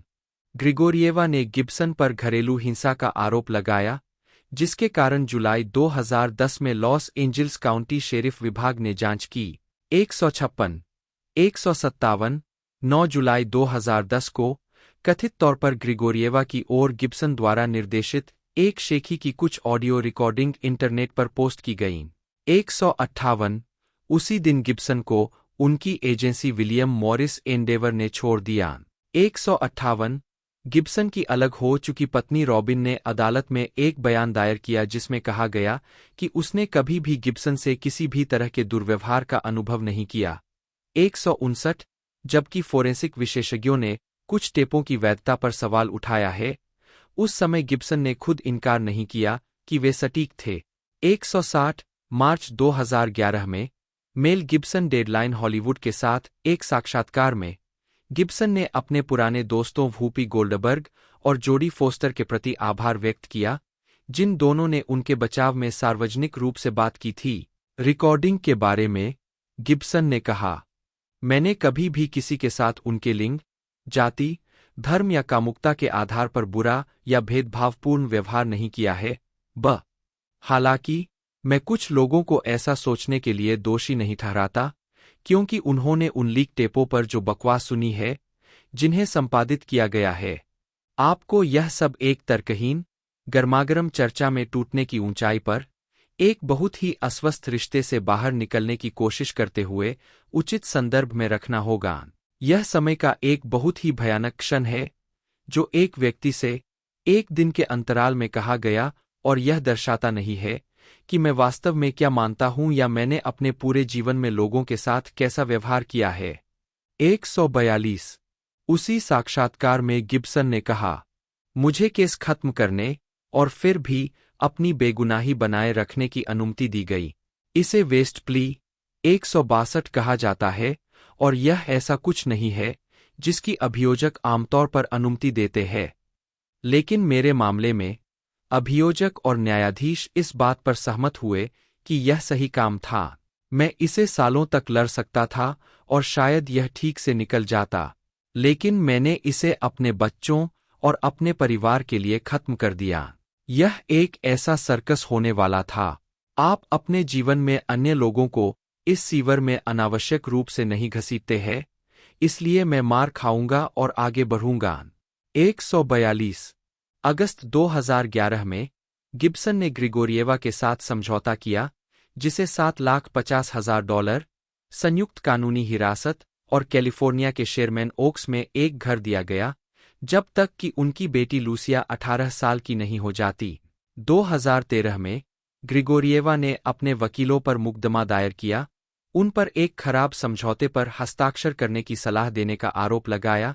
ग्रिगोरिएवा ने गिब्सन पर घरेलू हिंसा का आरोप लगाया, जिसके कारण जुलाई 2010 में लॉस एंजिल्स काउंटी शेरिफ विभाग ने जांच की। 156 157 9 जुलाई 2010 को कथित तौर पर ग्रिगोरिएवा की ओर गिब्सन द्वारा निर्देशित एक शेखी की कुछ ऑडियो रिकॉर्डिंग इंटरनेट पर पोस्ट की गईं। 158 उसी दिन गिब्सन को उनकी एजेंसी विलियम मॉरिस एंडेवर ने छोड़ दिया। 158 गिब्सन की अलग हो चुकी पत्नी रॉबिन ने अदालत में एक बयान दायर किया जिसमें कहा गया कि उसने कभी भी गिब्सन से किसी भी तरह के दुर्व्यवहार का अनुभव नहीं किया। 159 जबकि फोरेंसिक विशेषज्ञों ने कुछ टेपों की वैधता पर सवाल उठाया है, उस समय गिब्सन ने खुद इनकार नहीं किया कि वे सटीक थे। 160 मार्च 2011 में मेल गिब्सन डेडलाइन हॉलीवुड के साथ एक साक्षात्कार में गिब्सन ने अपने पुराने दोस्तों वूपी गोल्डबर्ग और जोडी फोस्टर के प्रति आभार व्यक्त किया, जिन दोनों ने उनके बचाव में सार्वजनिक रूप से बात की थी। रिकॉर्डिंग के बारे में गिब्सन ने कहा, मैंने कभी भी किसी के साथ उनके लिंग, जाति, धर्म या कामुकता के आधार पर बुरा या भेदभावपूर्ण व्यवहार नहीं किया है। हालांकि मैं कुछ लोगों को ऐसा सोचने के लिए दोषी नहीं ठहराता, क्योंकि उन्होंने उन लीक टेपों पर जो बकवास सुनी है, जिन्हें संपादित किया गया है। आपको यह सब एक तर्कहीन, गर्मागरम चर्चा में टूटने की ऊंचाई पर, एक बहुत ही अस्वस्थ रिश्ते से बाहर निकलने की कोशिश करते हुए उचित संदर्भ में रखना होगा। यह समय का एक बहुत ही भयानक क्षण है, जो एक व्यक्ति से एक दिन के अंतराल में कहा गया, और यह दर्शाता नहीं है कि मैं वास्तव में क्या मानता हूं या मैंने अपने पूरे जीवन में लोगों के साथ कैसा व्यवहार किया है। 142 उसी साक्षात्कार में गिब्सन ने कहा, मुझे केस खत्म करने और फिर भी अपनी बेगुनाही बनाए रखने की अनुमति दी गई। इसे वेस्ट प्ली 162 कहा जाता है, और यह ऐसा कुछ नहीं है जिसकी अभियोजक आमतौर पर अनुमति देते हैं। लेकिन मेरे मामले में अभियोजक और न्यायाधीश इस बात पर सहमत हुए कि यह सही काम था। मैं इसे सालों तक लड़ सकता था और शायद यह ठीक से निकल जाता, लेकिन मैंने इसे अपने बच्चों और अपने परिवार के लिए खत्म कर दिया। यह एक ऐसा सर्कस होने वाला था। आप अपने जीवन में अन्य लोगों को इस सीवर में अनावश्यक रूप से नहीं घसीटते हैं, इसलिए मैं मार खाऊंगा और आगे बढ़ूंगा। 142 अगस्त 2011 में गिब्सन ने ग्रिगोरिएवा के साथ समझौता किया, जिसे $7,50,000, संयुक्त कानूनी हिरासत और कैलिफोर्निया के शेरमैन ओक्स में एक घर दिया गया, जब तक कि उनकी बेटी लूसिया 18 साल की नहीं हो जाती। 2013 में ग्रिगोरिएवा ने अपने वकीलों पर मुकदमा दायर किया, उन पर एक खराब समझौते पर हस्ताक्षर करने की सलाह देने का आरोप लगाया,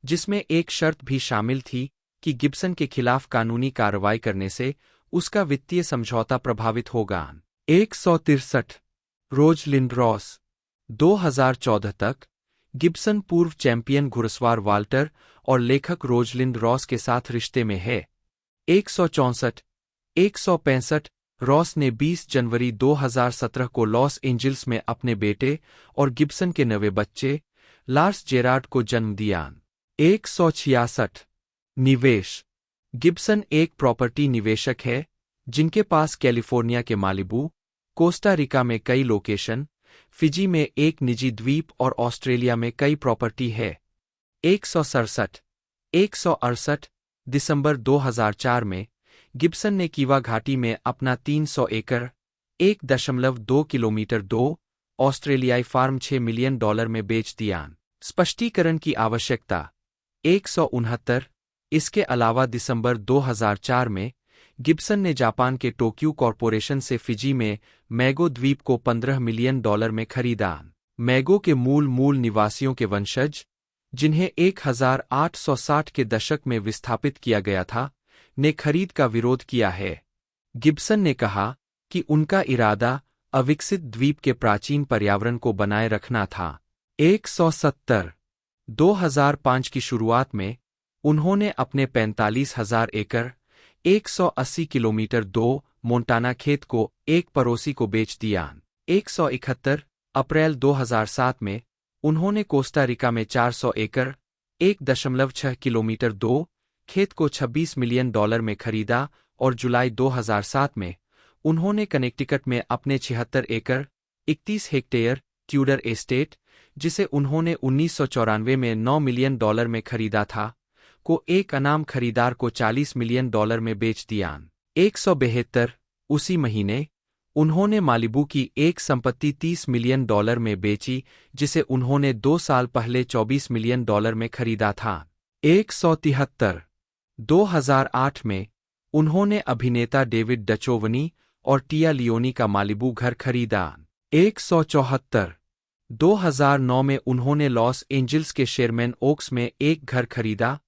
जिसमें एक शर्त भी शामिल थी कि गिब्सन के खिलाफ कानूनी कार्रवाई करने से उसका वित्तीय समझौता प्रभावित होगा। 163 रोजलिंड रॉस 2014 तक गिब्सन पूर्व चैंपियन घुड़सवार वाल्टर और लेखक रोजलिंड रॉस के साथ रिश्ते में है। 164 165 रॉस ने 20 जनवरी 2017 को लॉस एंजिल्स में अपने बेटे और गिब्सन के नवे बच्चे लार्स जेरार्ड को जन्म दिया। 166 निवेश। गिब्सन एक प्रॉपर्टी निवेशक है जिनके पास कैलिफोर्निया के मालिबू, कोस्टा रिका में कई लोकेशन, फिजी में एक निजी द्वीप और ऑस्ट्रेलिया में कई प्रॉपर्टी है। 168 दिसंबर 2004 में गिब्सन ने कीवा घाटी में अपना 300 एकड़ 1.2 किलोमीटर 2 ऑस्ट्रेलियाई फार्म $6 मिलियन में बेच दिया। स्पष्टीकरण की आवश्यकता। 169 इसके अलावा दिसंबर 2004 में गिब्सन ने जापान के टोक्यू कॉरपोरेशन से फिजी में मैगो द्वीप को $15 मिलियन में खरीदा। मैगो के मूल निवासियों के वंशज, जिन्हें 1860 के दशक में विस्थापित किया गया था, ने खरीद का विरोध किया है। गिब्सन ने कहा कि उनका इरादा अविकसित द्वीप के प्राचीन पर्यावरण को बनाए रखना था। 170 2005 की शुरुआत में उन्होंने अपने 45,000 एकड़ 180 किलोमीटर 2 मोंटाना खेत को एक पड़ोसी को बेच दिया। 171 अप्रैल 2007 में उन्होंने कोस्टा रिका में 400 एकड़ 1.6 किलोमीटर 2 खेत को $26 मिलियन में खरीदा और जुलाई 2007 में उन्होंने कनेक्टिकट में अपने 76 एकड़ 31 हेक्टेयर ट्यूडर एस्टेट, जिसे उन्होंने 1994 में $9 मिलियन में खरीदा था, को एक अनाम खरीदार को $40 मिलियन में बेच दिया। 172 उसी महीने उन्होंने मालिबू की एक संपत्ति $30 मिलियन में बेची, जिसे उन्होंने 2 साल पहले $24 मिलियन में खरीदा था। 173 2008 में उन्होंने अभिनेता डेविड डचोवनी और टिया लियोनी का मालिबू घर खरीदा। 174 2009 में उन्होंने लॉस एंजिल्स के शेरमैन ओक्स में एक घर खरीदा,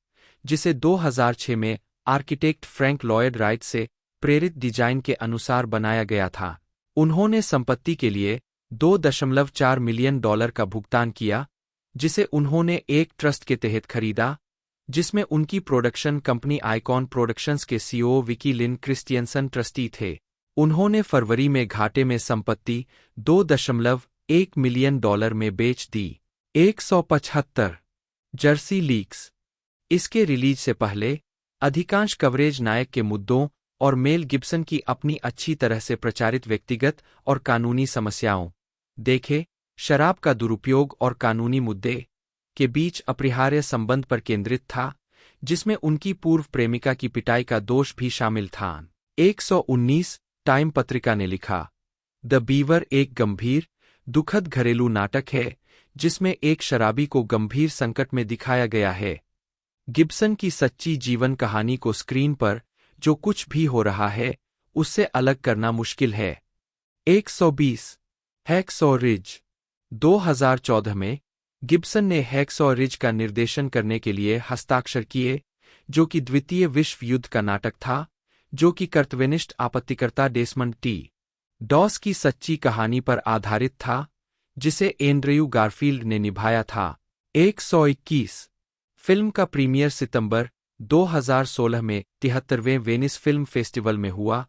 जिसे 2006 में आर्किटेक्ट फ्रैंक लॉयड राइट से प्रेरित डिजाइन के अनुसार बनाया गया था। उन्होंने संपत्ति के लिए $2.4 मिलियन का भुगतान किया, जिसे उन्होंने एक ट्रस्ट के तहत खरीदा, जिसमें उनकी प्रोडक्शन कंपनी आइकॉन प्रोडक्शंस के सीईओ विकी लिन क्रिस्टियनसन ट्रस्टी थे। उन्होंने फरवरी में घाटे में संपत्ति $2.1 मिलियन में बेच दी। 175 जर्सी लीक्स। इसके रिलीज से पहले अधिकांश कवरेज नायक के मुद्दों और मेल गिब्सन की अपनी अच्छी तरह से प्रचारित व्यक्तिगत और कानूनी समस्याओं, देखें शराब का दुरुपयोग और कानूनी मुद्दे, के बीच अपरिहार्य संबंध पर केंद्रित था, जिसमें उनकी पूर्व प्रेमिका की पिटाई का दोष भी शामिल था। 119 टाइम पत्रिका ने लिखा, द बीवर एक गंभीर, दुखद घरेलू नाटक है जिसमें एक शराबी को गंभीर संकट में दिखाया गया है। गिब्सन की सच्ची जीवन कहानी को स्क्रीन पर जो कुछ भी हो रहा है उससे अलग करना मुश्किल है। 120 हैक्सॉ रिज। 2014 में गिब्सन ने हैक्सॉ रिज का निर्देशन करने के लिए हस्ताक्षर किए, जो कि द्वितीय विश्व युद्ध का नाटक था, जो कि कर्तव्यनिष्ठ आपत्तिकर्ता डेसमंड टी डॉस की सच्ची कहानी पर आधारित था, जिसे एंड्रयू गारफील्ड ने निभाया था। 121 फिल्म का प्रीमियर सितंबर 2016 में 73वें वेनिस फिल्म फेस्टिवल में हुआ।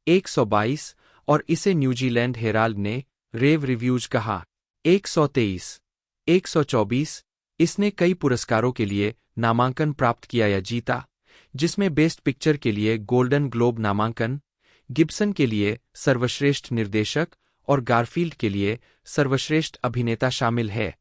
122 और इसे न्यूजीलैंड हेराल्ड ने रेव रिव्यूज कहा। 123 124 इसने कई पुरस्कारों के लिए नामांकन प्राप्त किया या जीता, जिसमें बेस्ट पिक्चर के लिए गोल्डन ग्लोब नामांकन, गिब्सन के लिए सर्वश्रेष्ठ निर्देशक और गारफील्ड के लिए सर्वश्रेष्ठ अभिनेता शामिल है।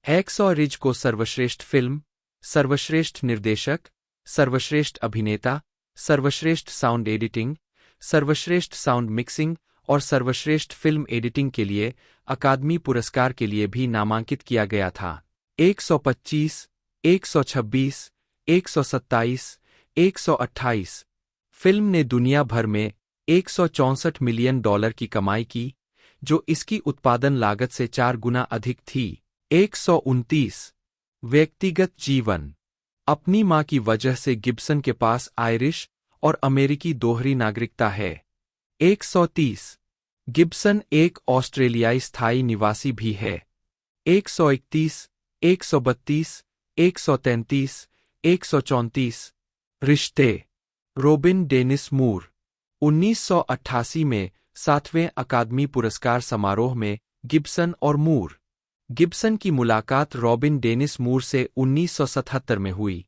हैक्सॉ रिज को सर्वश्रेष्ठ फिल्म, सर्वश्रेष्ठ निर्देशक, सर्वश्रेष्ठ अभिनेता, सर्वश्रेष्ठ साउंड एडिटिंग, सर्वश्रेष्ठ साउंड मिक्सिंग और सर्वश्रेष्ठ फिल्म एडिटिंग के लिए अकादमी पुरस्कार के लिए भी नामांकित किया गया था। 125 126 127 128 फिल्म ने दुनिया भर में $164 मिलियन की कमाई की, जो इसकी उत्पादन लागत से 4 गुना अधिक थी। 129 व्यक्तिगत जीवन। अपनी मां की वजह से गिब्सन के पास आयरिश और अमेरिकी दोहरी नागरिकता है। 130 गिब्सन एक ऑस्ट्रेलियाई स्थायी निवासी भी है। 131 132 133 134 रिश्ते। रोबिन डेनिस मूर। 1988 में 7वें अकादमी पुरस्कार समारोह में गिब्सन और मूर। गिब्सन की मुलाकात रॉबिन डेनिस मूर से 1977 में हुई।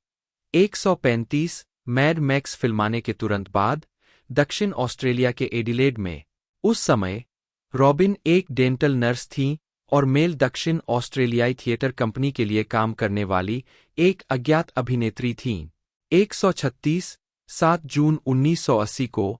135 मैड मैक्स फिल्माने के तुरंत बाद दक्षिण ऑस्ट्रेलिया के एडिलेड में। उस समय रॉबिन एक डेंटल नर्स थीं और मेल दक्षिण ऑस्ट्रेलियाई थिएटर कंपनी के लिए काम करने वाली एक अज्ञात अभिनेत्री थीं। 136 7 जून 1980 को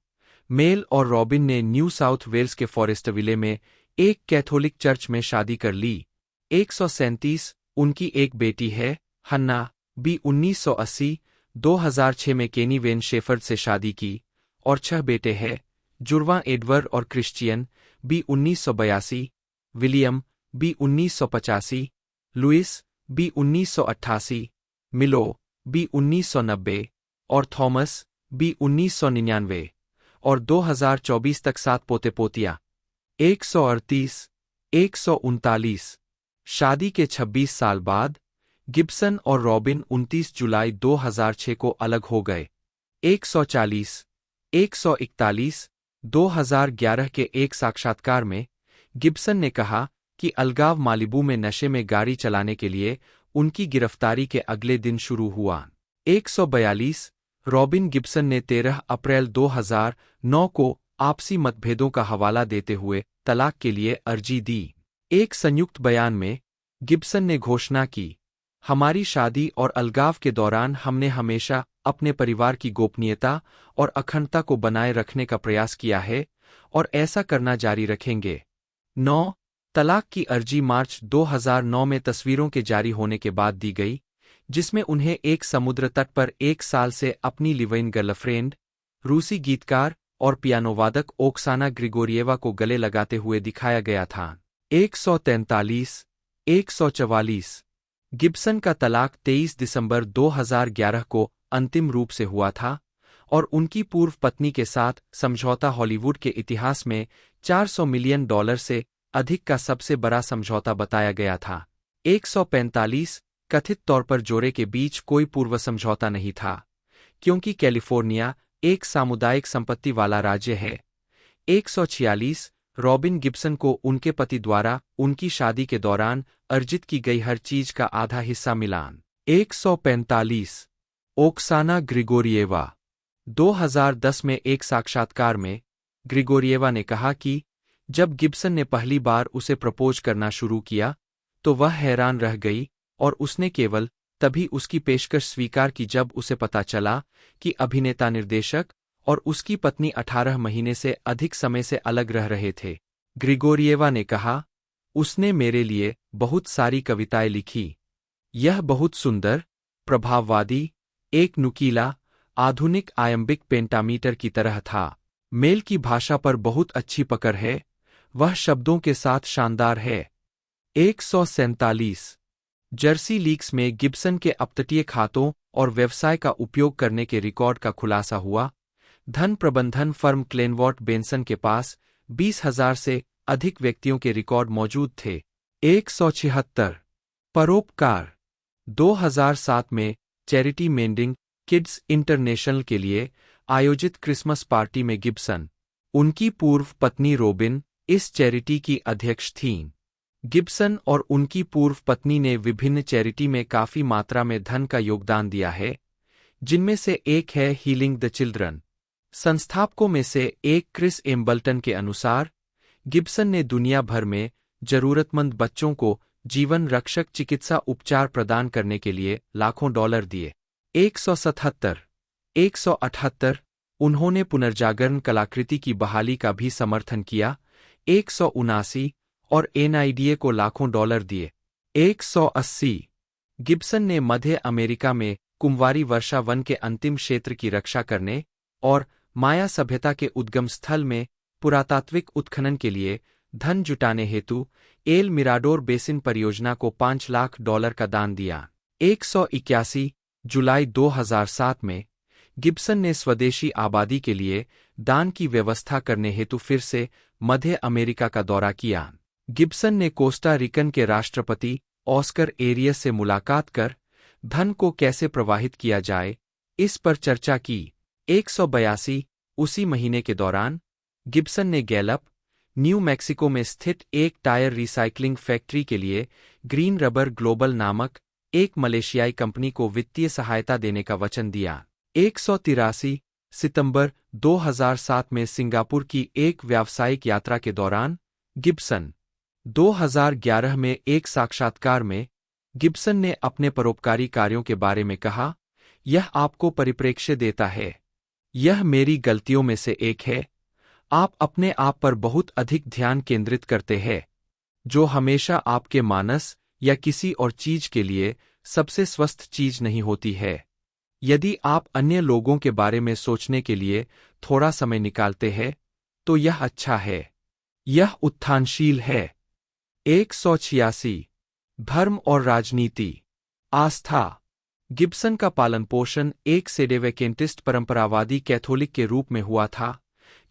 मेल और रॉबिन ने न्यू साउथ वेल्स के फॉरेस्टविले में एक कैथोलिक चर्च में शादी कर ली। 137 उनकी एक बेटी है, हन्ना बी। 1980 2006 में केनी वेन शेफर्ड से शादी की और 6 बेटे हैं, जुड़वां एडवर्ड और Christian b. 1982, William b. 1985, Louis b. 1988, Milo B. 1990 और थॉमस बी। 1999 और 2024 तक 7 पोते पोतियां। 138 139 शादी के 26 साल बाद गिब्सन और रॉबिन 29 जुलाई 2006 को अलग हो गए। 140 141 2011 के एक साक्षात्कार में गिब्सन ने कहा कि अलगाव मालिबू में नशे में गाड़ी चलाने के लिए उनकी गिरफ्तारी के अगले दिन शुरू हुआ। 142 रॉबिन गिब्सन ने 13 अप्रैल 2009 को आपसी मतभेदों का हवाला देते हुए तलाक के लिए अर्जी दी। एक संयुक्त बयान में गिब्सन ने घोषणा की, हमारी शादी और अलगाव के दौरान हमने हमेशा अपने परिवार की गोपनीयता और अखंडता को बनाए रखने का प्रयास किया है और ऐसा करना जारी रखेंगे। 9 तलाक की अर्जी मार्च 2009 में तस्वीरों के जारी होने के बाद दी गई, जिसमें उन्हें एक समुद्र तट पर 1 साल से अपनी लिव इन गर्लफ्रेंड, रूसी गीतकार और पियानोवादक ओक्साना ग्रिगोरिएवा को गले लगाते हुए दिखाया गया था। 143 144 गिब्सन का तलाक 23 दिसंबर 2011 को अंतिम रूप से हुआ था और उनकी पूर्व पत्नी के साथ समझौता हॉलीवुड के इतिहास में $400 मिलियन से अधिक का सबसे बड़ा समझौता बताया गया था। 145 कथित तौर पर जोड़े के बीच कोई पूर्व समझौता नहीं था, क्योंकि कैलिफोर्निया एक सामुदायिक संपत्ति वाला राज्य है। 146 रॉबिन गिब्सन को उनके पति द्वारा उनकी शादी के दौरान अर्जित की गई हर चीज का आधा हिस्सा मिला। 145 ओक्साना ग्रिगोरिएवा 2010 में एक साक्षात्कार में ग्रिगोरिएवा ने कहा कि जब गिब्सन ने पहली बार उसे प्रपोज करना शुरू किया तो वह हैरान रह गई और उसने केवल तभी उसकी पेशकश स्वीकार की जब उसे पता चला कि अभिनेता निर्देशक और उसकी पत्नी 18 महीने से अधिक समय से अलग रह रहे थे। ग्रिगोरिएवा ने कहा, उसने मेरे लिए बहुत सारी कविताएं लिखी। यह बहुत सुंदर, प्रभाववादी, एक नुकीला, आधुनिक आयम्बिक पेंटामीटर की तरह था। मेल की भाषा पर बहुत अच्छी पकड़ है, वह शब्दों के साथ शानदार है। 147 जर्सी लीक्स में गिब्सन के अपतटीय खातों और व्यवसाय का उपयोग करने के रिकॉर्ड का खुलासा हुआ। धन प्रबंधन फर्म क्लेनवॉट बेंसन के पास 20,000 से अधिक व्यक्तियों के रिकॉर्ड मौजूद थे। 176 परोपकार 2007 में चैरिटी मेंडिंग किड्स इंटरनेशनल के लिए आयोजित क्रिसमस पार्टी में गिब्सन, उनकी पूर्व पत्नी रोबिन इस चैरिटी की अध्यक्ष थीं। गिब्सन और उनकी पूर्व पत्नी ने विभिन्न चैरिटी में काफी मात्रा में धन का योगदान दिया है, जिनमें से एक है हीलिंग द चिल्ड्रन। संस्थापकों में से एक क्रिस एम्बल्टन के अनुसार गिब्सन ने दुनिया भर में जरूरतमंद बच्चों को जीवन रक्षक चिकित्सा उपचार प्रदान करने के लिए लाखों डॉलर दिए। 177 178 उन्होंने पुनर्जागरण कलाकृति की बहाली का भी समर्थन किया। 179 और एनआईडीए को लाखों डॉलर दिए। 180 गिब्सन ने मध्य अमेरिका में कुंवारी वर्षा वन के अंतिम क्षेत्र की रक्षा करने और माया सभ्यता के उद्गम स्थल में पुरातात्विक उत्खनन के लिए धन जुटाने हेतु एल मिराडोर बेसिन परियोजना को $5 लाख का दान दिया। 181 जुलाई 2007 में गिब्सन ने स्वदेशी आबादी के लिए दान की व्यवस्था करने हेतु फिर से मध्य अमेरिका का दौरा किया। गिब्सन ने कोस्टा रिकन के राष्ट्रपति ऑस्कर एरियस से मुलाकात कर धन को कैसे प्रवाहित किया जाए, इस पर चर्चा की। 182 उसी महीने के दौरान गिब्सन ने गैलप, न्यू मैक्सिको में स्थित एक टायर रिसाइक्लिंग फैक्ट्री के लिए ग्रीन रबर ग्लोबल नामक एक मलेशियाई कंपनी को वित्तीय सहायता देने का वचन दिया। 183 सितंबर 2007 में सिंगापुर की एक व्यावसायिक यात्रा के दौरान गिब्सन 2011 में एक साक्षात्कार में गिब्सन ने अपने परोपकारी कार्यों के बारे में कहा, यह आपको परिप्रेक्ष्य देता है। यह मेरी गलतियों में से एक है। आप अपने आप पर बहुत अधिक ध्यान केंद्रित करते हैं, जो हमेशा आपके मानस या किसी और चीज के लिए सबसे स्वस्थ चीज नहीं होती है। यदि आप अन्य लोगों के बारे में सोचने के लिए थोड़ा समय निकालते हैं, तो यह अच्छा है। यह उत्थानशील है। 186 धर्म और राजनीति। आस्था। गिब्सन का पालन पोषण एक सेडेवेकेंटिस्ट परंपरावादी कैथोलिक के रूप में हुआ था,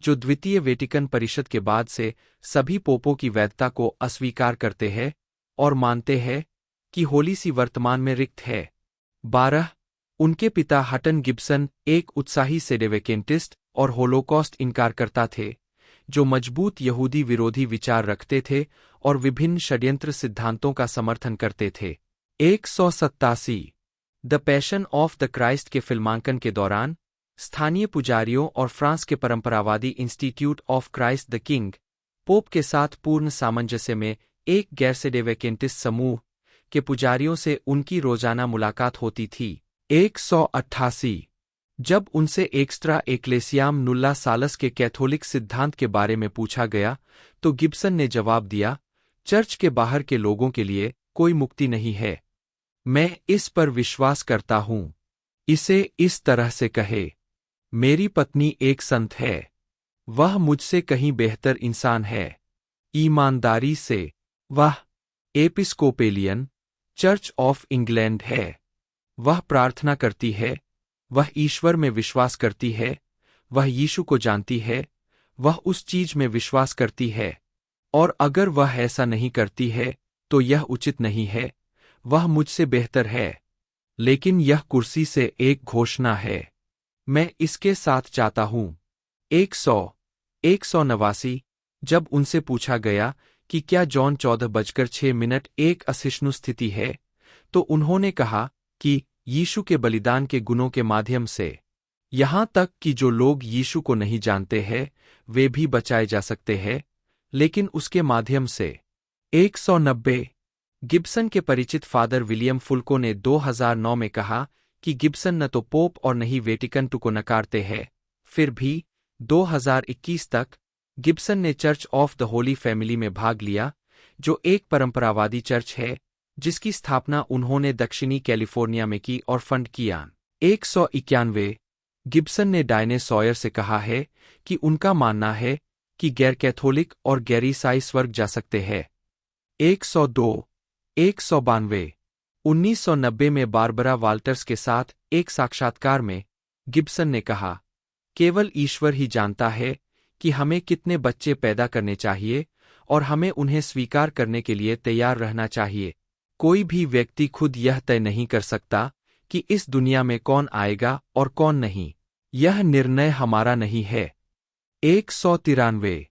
जो द्वितीय वेटिकन परिषद के बाद से सभी पोपों की वैधता को अस्वीकार करते हैं और मानते हैं कि होली सी वर्तमान में रिक्त है। 12 उनके पिता हटन गिब्सन एक उत्साही सेडेवेकेंटिस्ट और होलोकॉस्ट इनकारकर्ता थे, जो मजबूत यहूदी विरोधी विचार रखते थे और विभिन्न षड्यंत्र सिद्धांतों का समर्थन करते थे। 187 the passion of the Christ के फिल्मांकन के दौरान स्थानीय पुजारियों और फ्रांस के परंपरावादी institute of Christ the king pope के साथ पूर्ण सामंजस्य में एक गैर सेडेवेकेंटिस्ट समूह के पुजारियों से उनकी रोजाना मुलाकात होती थी। 188 जब उनसे एक्स्ट्रा एक्लेसियाम नुल्ला सालस के कैथोलिक सिद्धांत के बारे में पूछा गया, तो गिब्सन ने जवाब दिया, चर्च के बाहर के लोगों के लिए कोई मुक्ति नहीं है। मैं इस पर विश्वास करता हूं। इसे इस तरह से कहे, मेरी पत्नी एक संत है। वह मुझसे कहीं बेहतर इंसान है। ईमानदारी से, वह एपिस्कोपेलियन चर्च ऑफ इंग्लैंड है। वह प्रार्थना करती है। वह ईश्वर में विश्वास करती है। वह यीशु को जानती है। वह उस चीज में विश्वास करती है। और अगर वह ऐसा नहीं करती है, तो यह उचित नहीं है। वह मुझसे बेहतर है। लेकिन यह कुर्सी से एक घोषणा है। मैं इसके साथ चाहता हूं। 189 जब उनसे पूछा गया कि क्या जॉन 14:06 एक असहिष्णु स्थिति है, तो उन्होंने कहा कि यीशु के बलिदान के गुणों के माध्यम से, यहां तक कि जो लोग यीशु को नहीं जानते हैं वे भी बचाए जा सकते हैं, लेकिन उसके माध्यम से। 190 गिब्सन के परिचित फादर विलियम फुल्को ने 2009 में कहा कि गिब्सन न तो पोप और न ही वेटिकन टू को नकारते हैं। फिर भी 2021 तक गिब्सन ने church of the Holi family में भाग लिया, जो एक परंपरावादी चर्च है जिसकी स्थापना उन्होंने दक्षिणी कैलिफोर्निया में की और फंड किया। 191 गिब्सन ने डायने सॉयर से कहा है कि उनका मानना है कि गैर कैथोलिक और गैर ईसाई स्वर्ग जा सकते हैं। 102 192 1990 में बारबरा वाल्टर्स के साथ एक साक्षात्कार में गिब्सन ने कहा, केवल ईश्वर ही जानता है कि हमें कितने बच्चे पैदा करने चाहिए और हमें उन्हें स्वीकार करने के लिए तैयार रहना चाहिए। कोई भी व्यक्ति खुद यह तय नहीं कर सकता कि इस दुनिया में कौन आएगा और कौन नहीं। यह निर्णय हमारा नहीं है। 193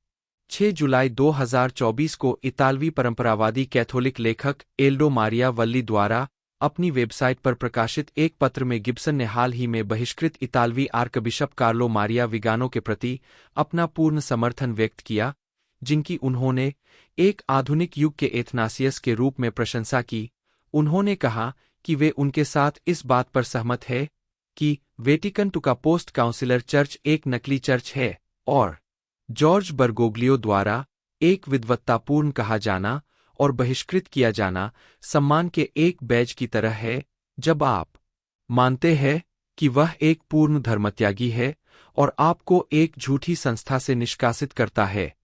6 जुलाई 2024 को इतालवी परंपरावादी कैथोलिक लेखक एल्डो मारिया वल्ली द्वारा अपनी वेबसाइट पर प्रकाशित एक पत्र में गिब्सन ने हाल ही में बहिष्कृत इतालवी आर्कबिशप कार्लो मारिया विगानो के प्रति अपना पूर्ण समर्थन व्यक्त किया, जिनकी उन्होंने एक आधुनिक युग के एथनासियस के रूप में प्रशंसा की। उन्होंने कहा कि वे उनके साथ इस बात पर सहमत है कि वेटिकन टू का पोस्ट काउंसिलर चर्च एक नकली चर्च है और जॉर्ज बर्गोग्लियो द्वारा एक विद्वत्तापूर्ण कहा जाना और बहिष्कृत किया जाना सम्मान के एक बैज की तरह है, जब आप मानते हैं कि वह एक पूर्ण धर्मत्यागी है और आपको एक झूठी संस्था से निष्कासित करता है।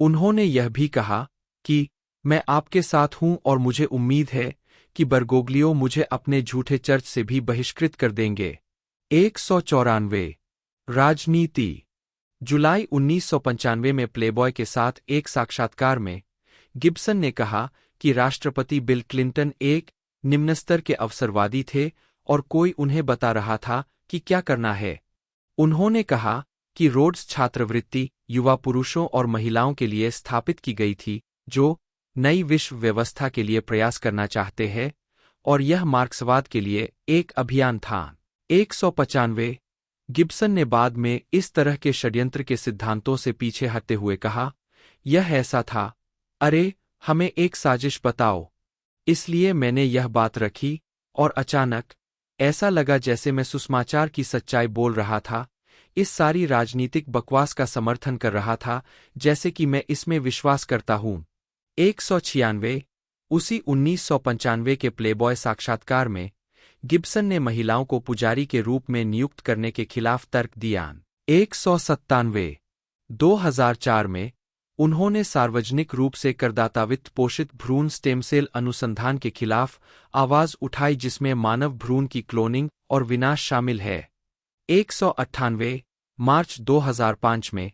उन्होंने यह भी कहा कि मैं आपके साथ हूं और मुझे उम्मीद है कि बर्गोग्लियो मुझे अपने झूठे चर्च से भी बहिष्कृत कर देंगे। 194 राजनीति। जुलाई 1995 में प्लेबॉय के साथ एक साक्षात्कार में गिब्सन ने कहा कि राष्ट्रपति बिल क्लिंटन एक निम्न स्तर के अवसरवादी थे और कोई उन्हें बता रहा था कि क्या करना है। उन्होंने कहा कि रोड्स छात्रवृत्ति युवा पुरुषों और महिलाओं के लिए स्थापित की गई थी जो नई विश्व व्यवस्था के लिए प्रयास करना चाहते हैं, और यह मार्क्सवाद के लिए एक अभियान था। 195 गिब्सन ने बाद में इस तरह के षड्यंत्र के सिद्धांतों से पीछे हटते हुए कहा, यह ऐसा था, अरे हमें एक साजिश बताओ। इसलिए मैंने यह बात रखी, और अचानक ऐसा लगा जैसे मैं सुसमाचार की सच्चाई बोल रहा था, इस सारी राजनीतिक बकवास का समर्थन कर रहा था, जैसे कि मैं इसमें विश्वास करता हूं। 196 उसी 1995 के प्लेबॉय साक्षात्कार में गिब्सन ने महिलाओं को पुजारी के रूप में नियुक्त करने के खिलाफ तर्क दिया। 197 2004 में उन्होंने सार्वजनिक रूप से करदाता वित्त पोषित भ्रूण स्टेम सेल अनुसंधान के खिलाफ आवाज उठाई जिसमें मानव भ्रूण की क्लोनिंग और विनाश शामिल है। 198 मार्च 2005 में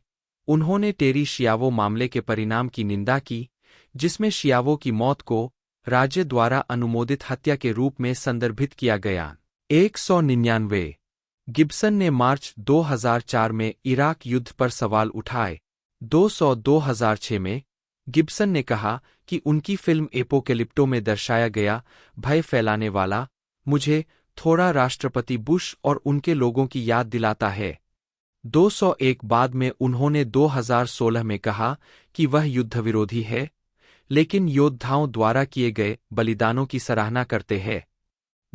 उन्होंने टेरी शियावो मामले के परिणाम की निंदा की, जिसमें शियावो की मौत को राज्य द्वारा अनुमोदित हत्या के रूप में संदर्भित किया गया। 199 गिब्सन ने मार्च 2004 में इराक युद्ध पर सवाल उठाए। 200 2006 में गिब्सन ने कहा कि उनकी फिल्म एपोकेलिप्टो में दर्शाया गया भय फैलाने वाला मुझे थोड़ा राष्ट्रपति बुश और उनके लोगों की याद दिलाता है। 201 बाद में उन्होंने 2016 में कहा कि वह युद्धविरोधी है, लेकिन योद्धाओं द्वारा किए गए बलिदानों की सराहना करते हैं।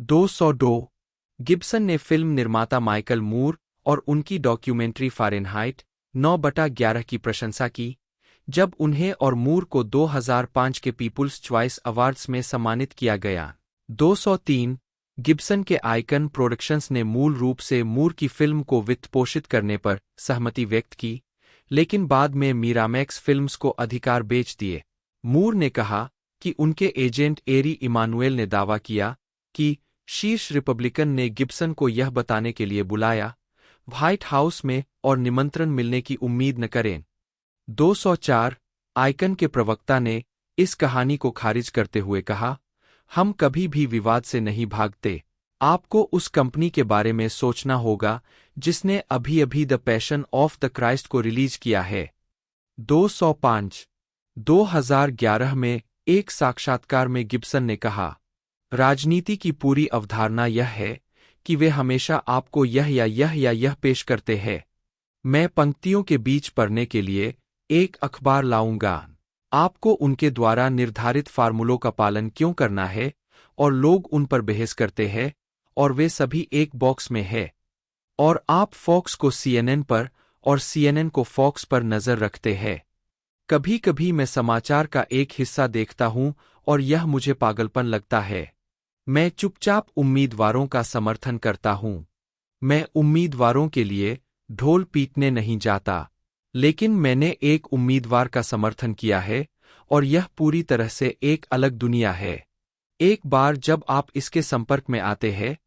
202 गिब्सन ने फिल्म निर्माता माइकल मूर और उनकी डॉक्यूमेंट्री फ़ारेनहाइट 9/11 की प्रशंसा की, जब उन्हें और मूर को 2005 के पीपुल्स च्वाइस अवार्ड्स में सम्मानित किया गया। 203 गिब्सन के आइकन प्रोडक्शंस ने मूल रूप से मूर की फिल्म को वित्तपोषित करने पर सहमति व्यक्त की, लेकिन बाद में मीरामैक्स फिल्म्स को अधिकार बेच दिए। मूर ने कहा कि उनके एजेंट एरी इमानुएल ने दावा किया कि शीर्ष रिपब्लिकन ने गिब्सन को यह बताने के लिए बुलाया व्हाइट हाउस में और निमंत्रण मिलने की उम्मीद न करें। 204 आइकन के प्रवक्ता ने इस कहानी को खारिज करते हुए कहा, हम कभी भी विवाद से नहीं भागते। आपको उस कंपनी के बारे में सोचना होगा जिसने अभी-अभी the passion of the Christ को रिलीज किया है। 205 2011 में एक साक्षात्कार में गिब्सन ने कहा, राजनीति की पूरी अवधारणा यह है कि वे हमेशा आपको यह पेश करते हैं। मैं पंक्तियों के बीच पढ़ने के लिए एक अखबार लाऊंगा। आपको उनके द्वारा निर्धारित फार्मूलों का पालन क्यों करना है, और लोग उन पर बहस करते हैं, और वे सभी एक बॉक्स में हैं। और आप फॉक्स को CNN पर और CNN को फॉक्स पर नजर रखते हैं। कभी-कभी मैं समाचार का एक हिस्सा देखता हूं और यह मुझे पागलपन लगता है। मैं चुपचाप उम्मीदवारों का समर्थन करता हूं। मैं उम्मीदवारों के लिए ढोल पीटने नहीं जाता, लेकिन मैंने एक उम्मीदवार का समर्थन किया है, और यह पूरी तरह से एक अलग दुनिया है। एक बार जब आप इसके संपर्क में आते हैं,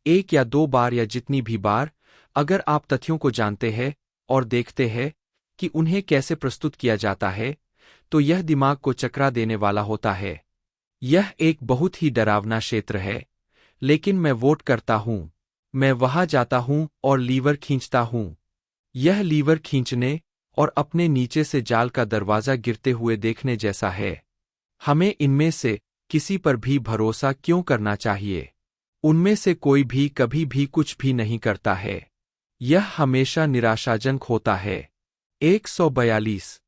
1 या 2 बार या जितनी भी बार, अगर आप तथ्यों को जानते हैं और देखते हैं कि उन्हें कैसे प्रस्तुत किया जाता है, तो यह दिमाग को चकरा देने वाला होता है। यह एक बहुत ही डरावना क्षेत्र है, लेकिन मैं वोट करता हूं। मैं वहां जाता हूं और लीवर खींचता हूं। यह लीवर खींचने और अपने नीचे से जाल का दरवाजा गिरते हुए देखने जैसा है। हमें इनमें से किसी पर भी भरोसा क्यों करना चाहिए? उनमें से कोई भी कभी भी कुछ भी नहीं करता है। यह हमेशा निराशाजनक होता है। 142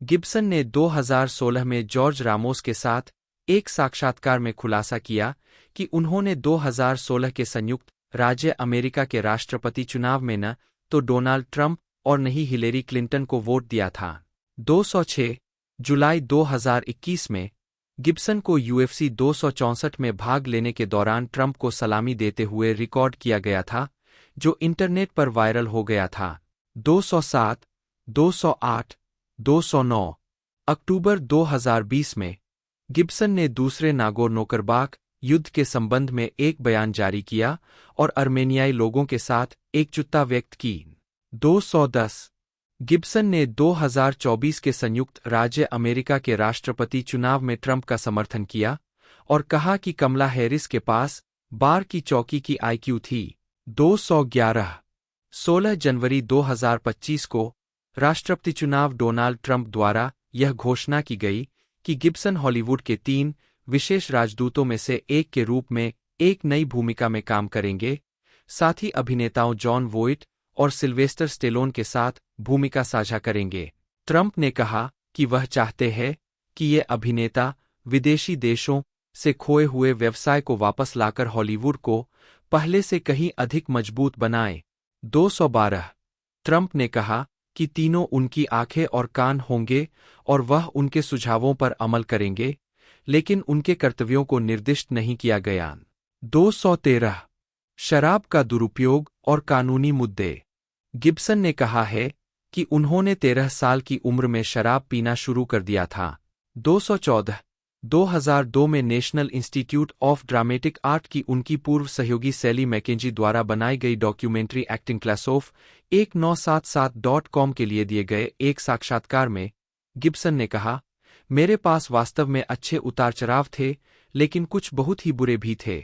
गिब्सन ने 2016 में जॉर्ज रामोस के साथ एक साक्षात्कार में खुलासा किया कि उन्होंने 2016 के संयुक्त राज्य अमेरिका के राष्ट्रपति चुनाव में न तो डोनाल्ड ट्रंप और न ही हिलेरी क्लिंटन को वोट दिया था। 206 जुलाई 2021 में गिब्सन को UFC 264 में भाग लेने के दौरान ट्रंप को सलामी देते हुए रिकॉर्ड किया गया था, जो इंटरनेट पर वायरल हो गया था। 207 208 209 अक्टूबर 2020 में गिब्सन ने दूसरे नागोर्नो-कराबाख युद्ध के संबंध में एक बयान जारी किया और अर्मेनियाई लोगों के साथ एकजुटता व्यक्त की। 210 गिब्सन ने 2024 के संयुक्त राज्य अमेरिका के राष्ट्रपति चुनाव में ट्रंप का समर्थन किया और कहा कि कमला हैरिस के पास बार की चौकी की IQ थी। 211 16 जनवरी 2025 को राष्ट्रपति चुनाव डोनाल्ड ट्रंप द्वारा यह घोषणा की गई कि गिब्सन हॉलीवुड के 3 विशेष राजदूतों में से एक के रूप में एक नई भूमिका में काम करेंगे, साथ ही अभिनेताओं जॉन वोइट और सिल्वेस्टर स्टेलोन के साथ भूमिका साझा करेंगे। ट्रंप ने कहा कि वह चाहते हैं कि ये अभिनेता विदेशी देशों से खोए हुए व्यवसाय को वापस लाकर हॉलीवुड को पहले से कहीं अधिक मजबूत बनाएं। 212 ट्रंप ने कहा कि तीनों उनकी आंखें और कान होंगे और वह उनके सुझावों पर अमल करेंगे, लेकिन उनके कर्तव्यों को निर्दिष्ट नहीं किया गया। 213 शराब का दुरुपयोग और कानूनी मुद्दे। गिब्सन ने कहा है कि उन्होंने 13 साल की उम्र में शराब पीना शुरू कर दिया था। 214 2002 में national institute of dramatic art की उनकी पूर्व सहयोगी सैली मैकेंजी द्वारा बनाई गई documentary acting class of 1977.com के लिए दिए गए एक साक्षात्कार में गिब्सन ने कहा, मेरे पास वास्तव में अच्छे उतार चढ़ाव थे, लेकिन कुछ बहुत ही बुरे भी थे।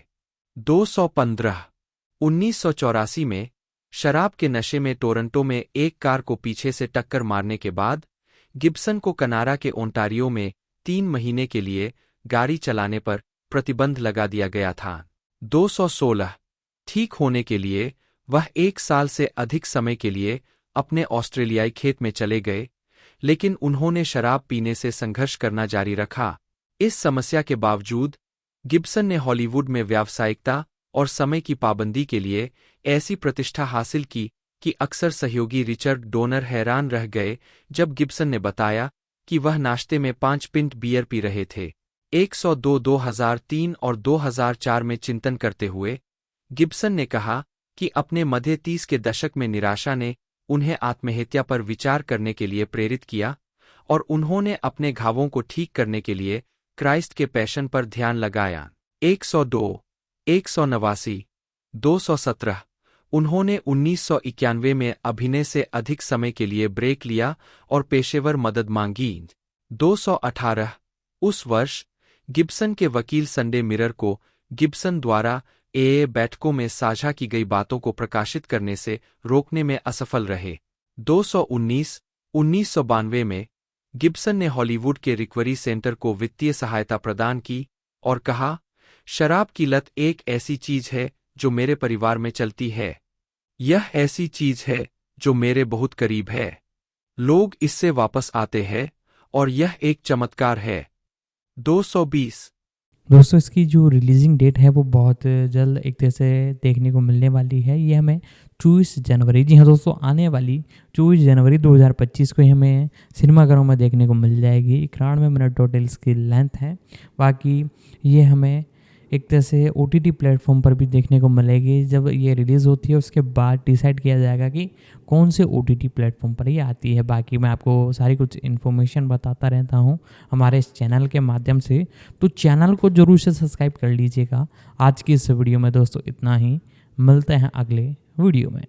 215 1984 में शराब के नशे में टोरंटो में एक कार को पीछे से टक्कर मारने के बाद गिब्सन को कनाडा के ओंटारियो में 3 महीने के लिए गाड़ी चलाने पर प्रतिबंध लगा दिया गया था। 216 ठीक होने के लिए वह 1 साल से अधिक समय के लिए अपने ऑस्ट्रेलियाई खेत में चले गए, लेकिन उन्होंने शराब पीने से संघर्ष करना जारी रखा। इस समस्या के बावजूद गिब्सन ने हॉलीवुड में व्यावसायिकता और समय की पाबंदी के लिए ऐसी प्रतिष्ठा हासिल की कि अक्सर सहयोगी रिचर्ड डोनर हैरान रह गए जब गिब्सन ने बताया कि वह नाश्ते में 5 पिंट बियर पी रहे थे। 102 2003 और 2004 में चिंतन करते हुए गिब्सन ने कहा कि अपने मध्य 30 के दशक में निराशा ने उन्हें आत्महत्या पर विचार करने के लिए प्रेरित किया और उन्होंने अपने घावों को ठीक करने के लिए क्राइस्ट के पैशन पर ध्यान लगाया। 102 189 217 उन्होंने 1991 में अभिनय से अधिक समय के लिए ब्रेक लिया और पेशेवर मदद मांगी। 218 उस वर्ष गिब्सन के वकील संडे मिरर को गिब्सन द्वारा एए बैठकों में साझा की गई बातों को प्रकाशित करने से रोकने में असफल रहे। 219 1992 में गिब्सन ने हॉलीवुड के रिकवरी सेंटर को वित्तीय सहायता प्रदान की और कहा, शराब की लत एक ऐसी चीज है जो मेरे परिवार में चलती है। यह ऐसी चीज है जो मेरे बहुत करीब है। लोग इससे वापस आते हैं और यह एक चमत्कार है। 220 दोस्तों इसकी जो रिलीजिंग डेट है वो बहुत जल्द एक तरह से देखने को मिलने वाली है। ये हमें 24 जनवरी, जी हाँ दोस्तों, आने वाली 24 जनवरी 2025 को ही हमें सिनेमाघरों में देखने को मिल जाएगी। 91 मिनट टोटल इसकी लेंथ है। बाकी ये हमें एक तरह से OTT प्लेटफॉर्म पर भी देखने को मिलेगी। जब ये रिलीज़ होती है उसके बाद डिसाइड किया जाएगा कि कौन से OTT प्लेटफॉर्म पर ये आती है। बाकी मैं आपको सारी कुछ इन्फॉर्मेशन बताता रहता हूँ हमारे इस चैनल के माध्यम से, तो चैनल को ज़रूर से सब्सक्राइब कर लीजिएगा। आज की इस वीडियो में दोस्तों इतना ही, मिलते हैं अगले वीडियो में।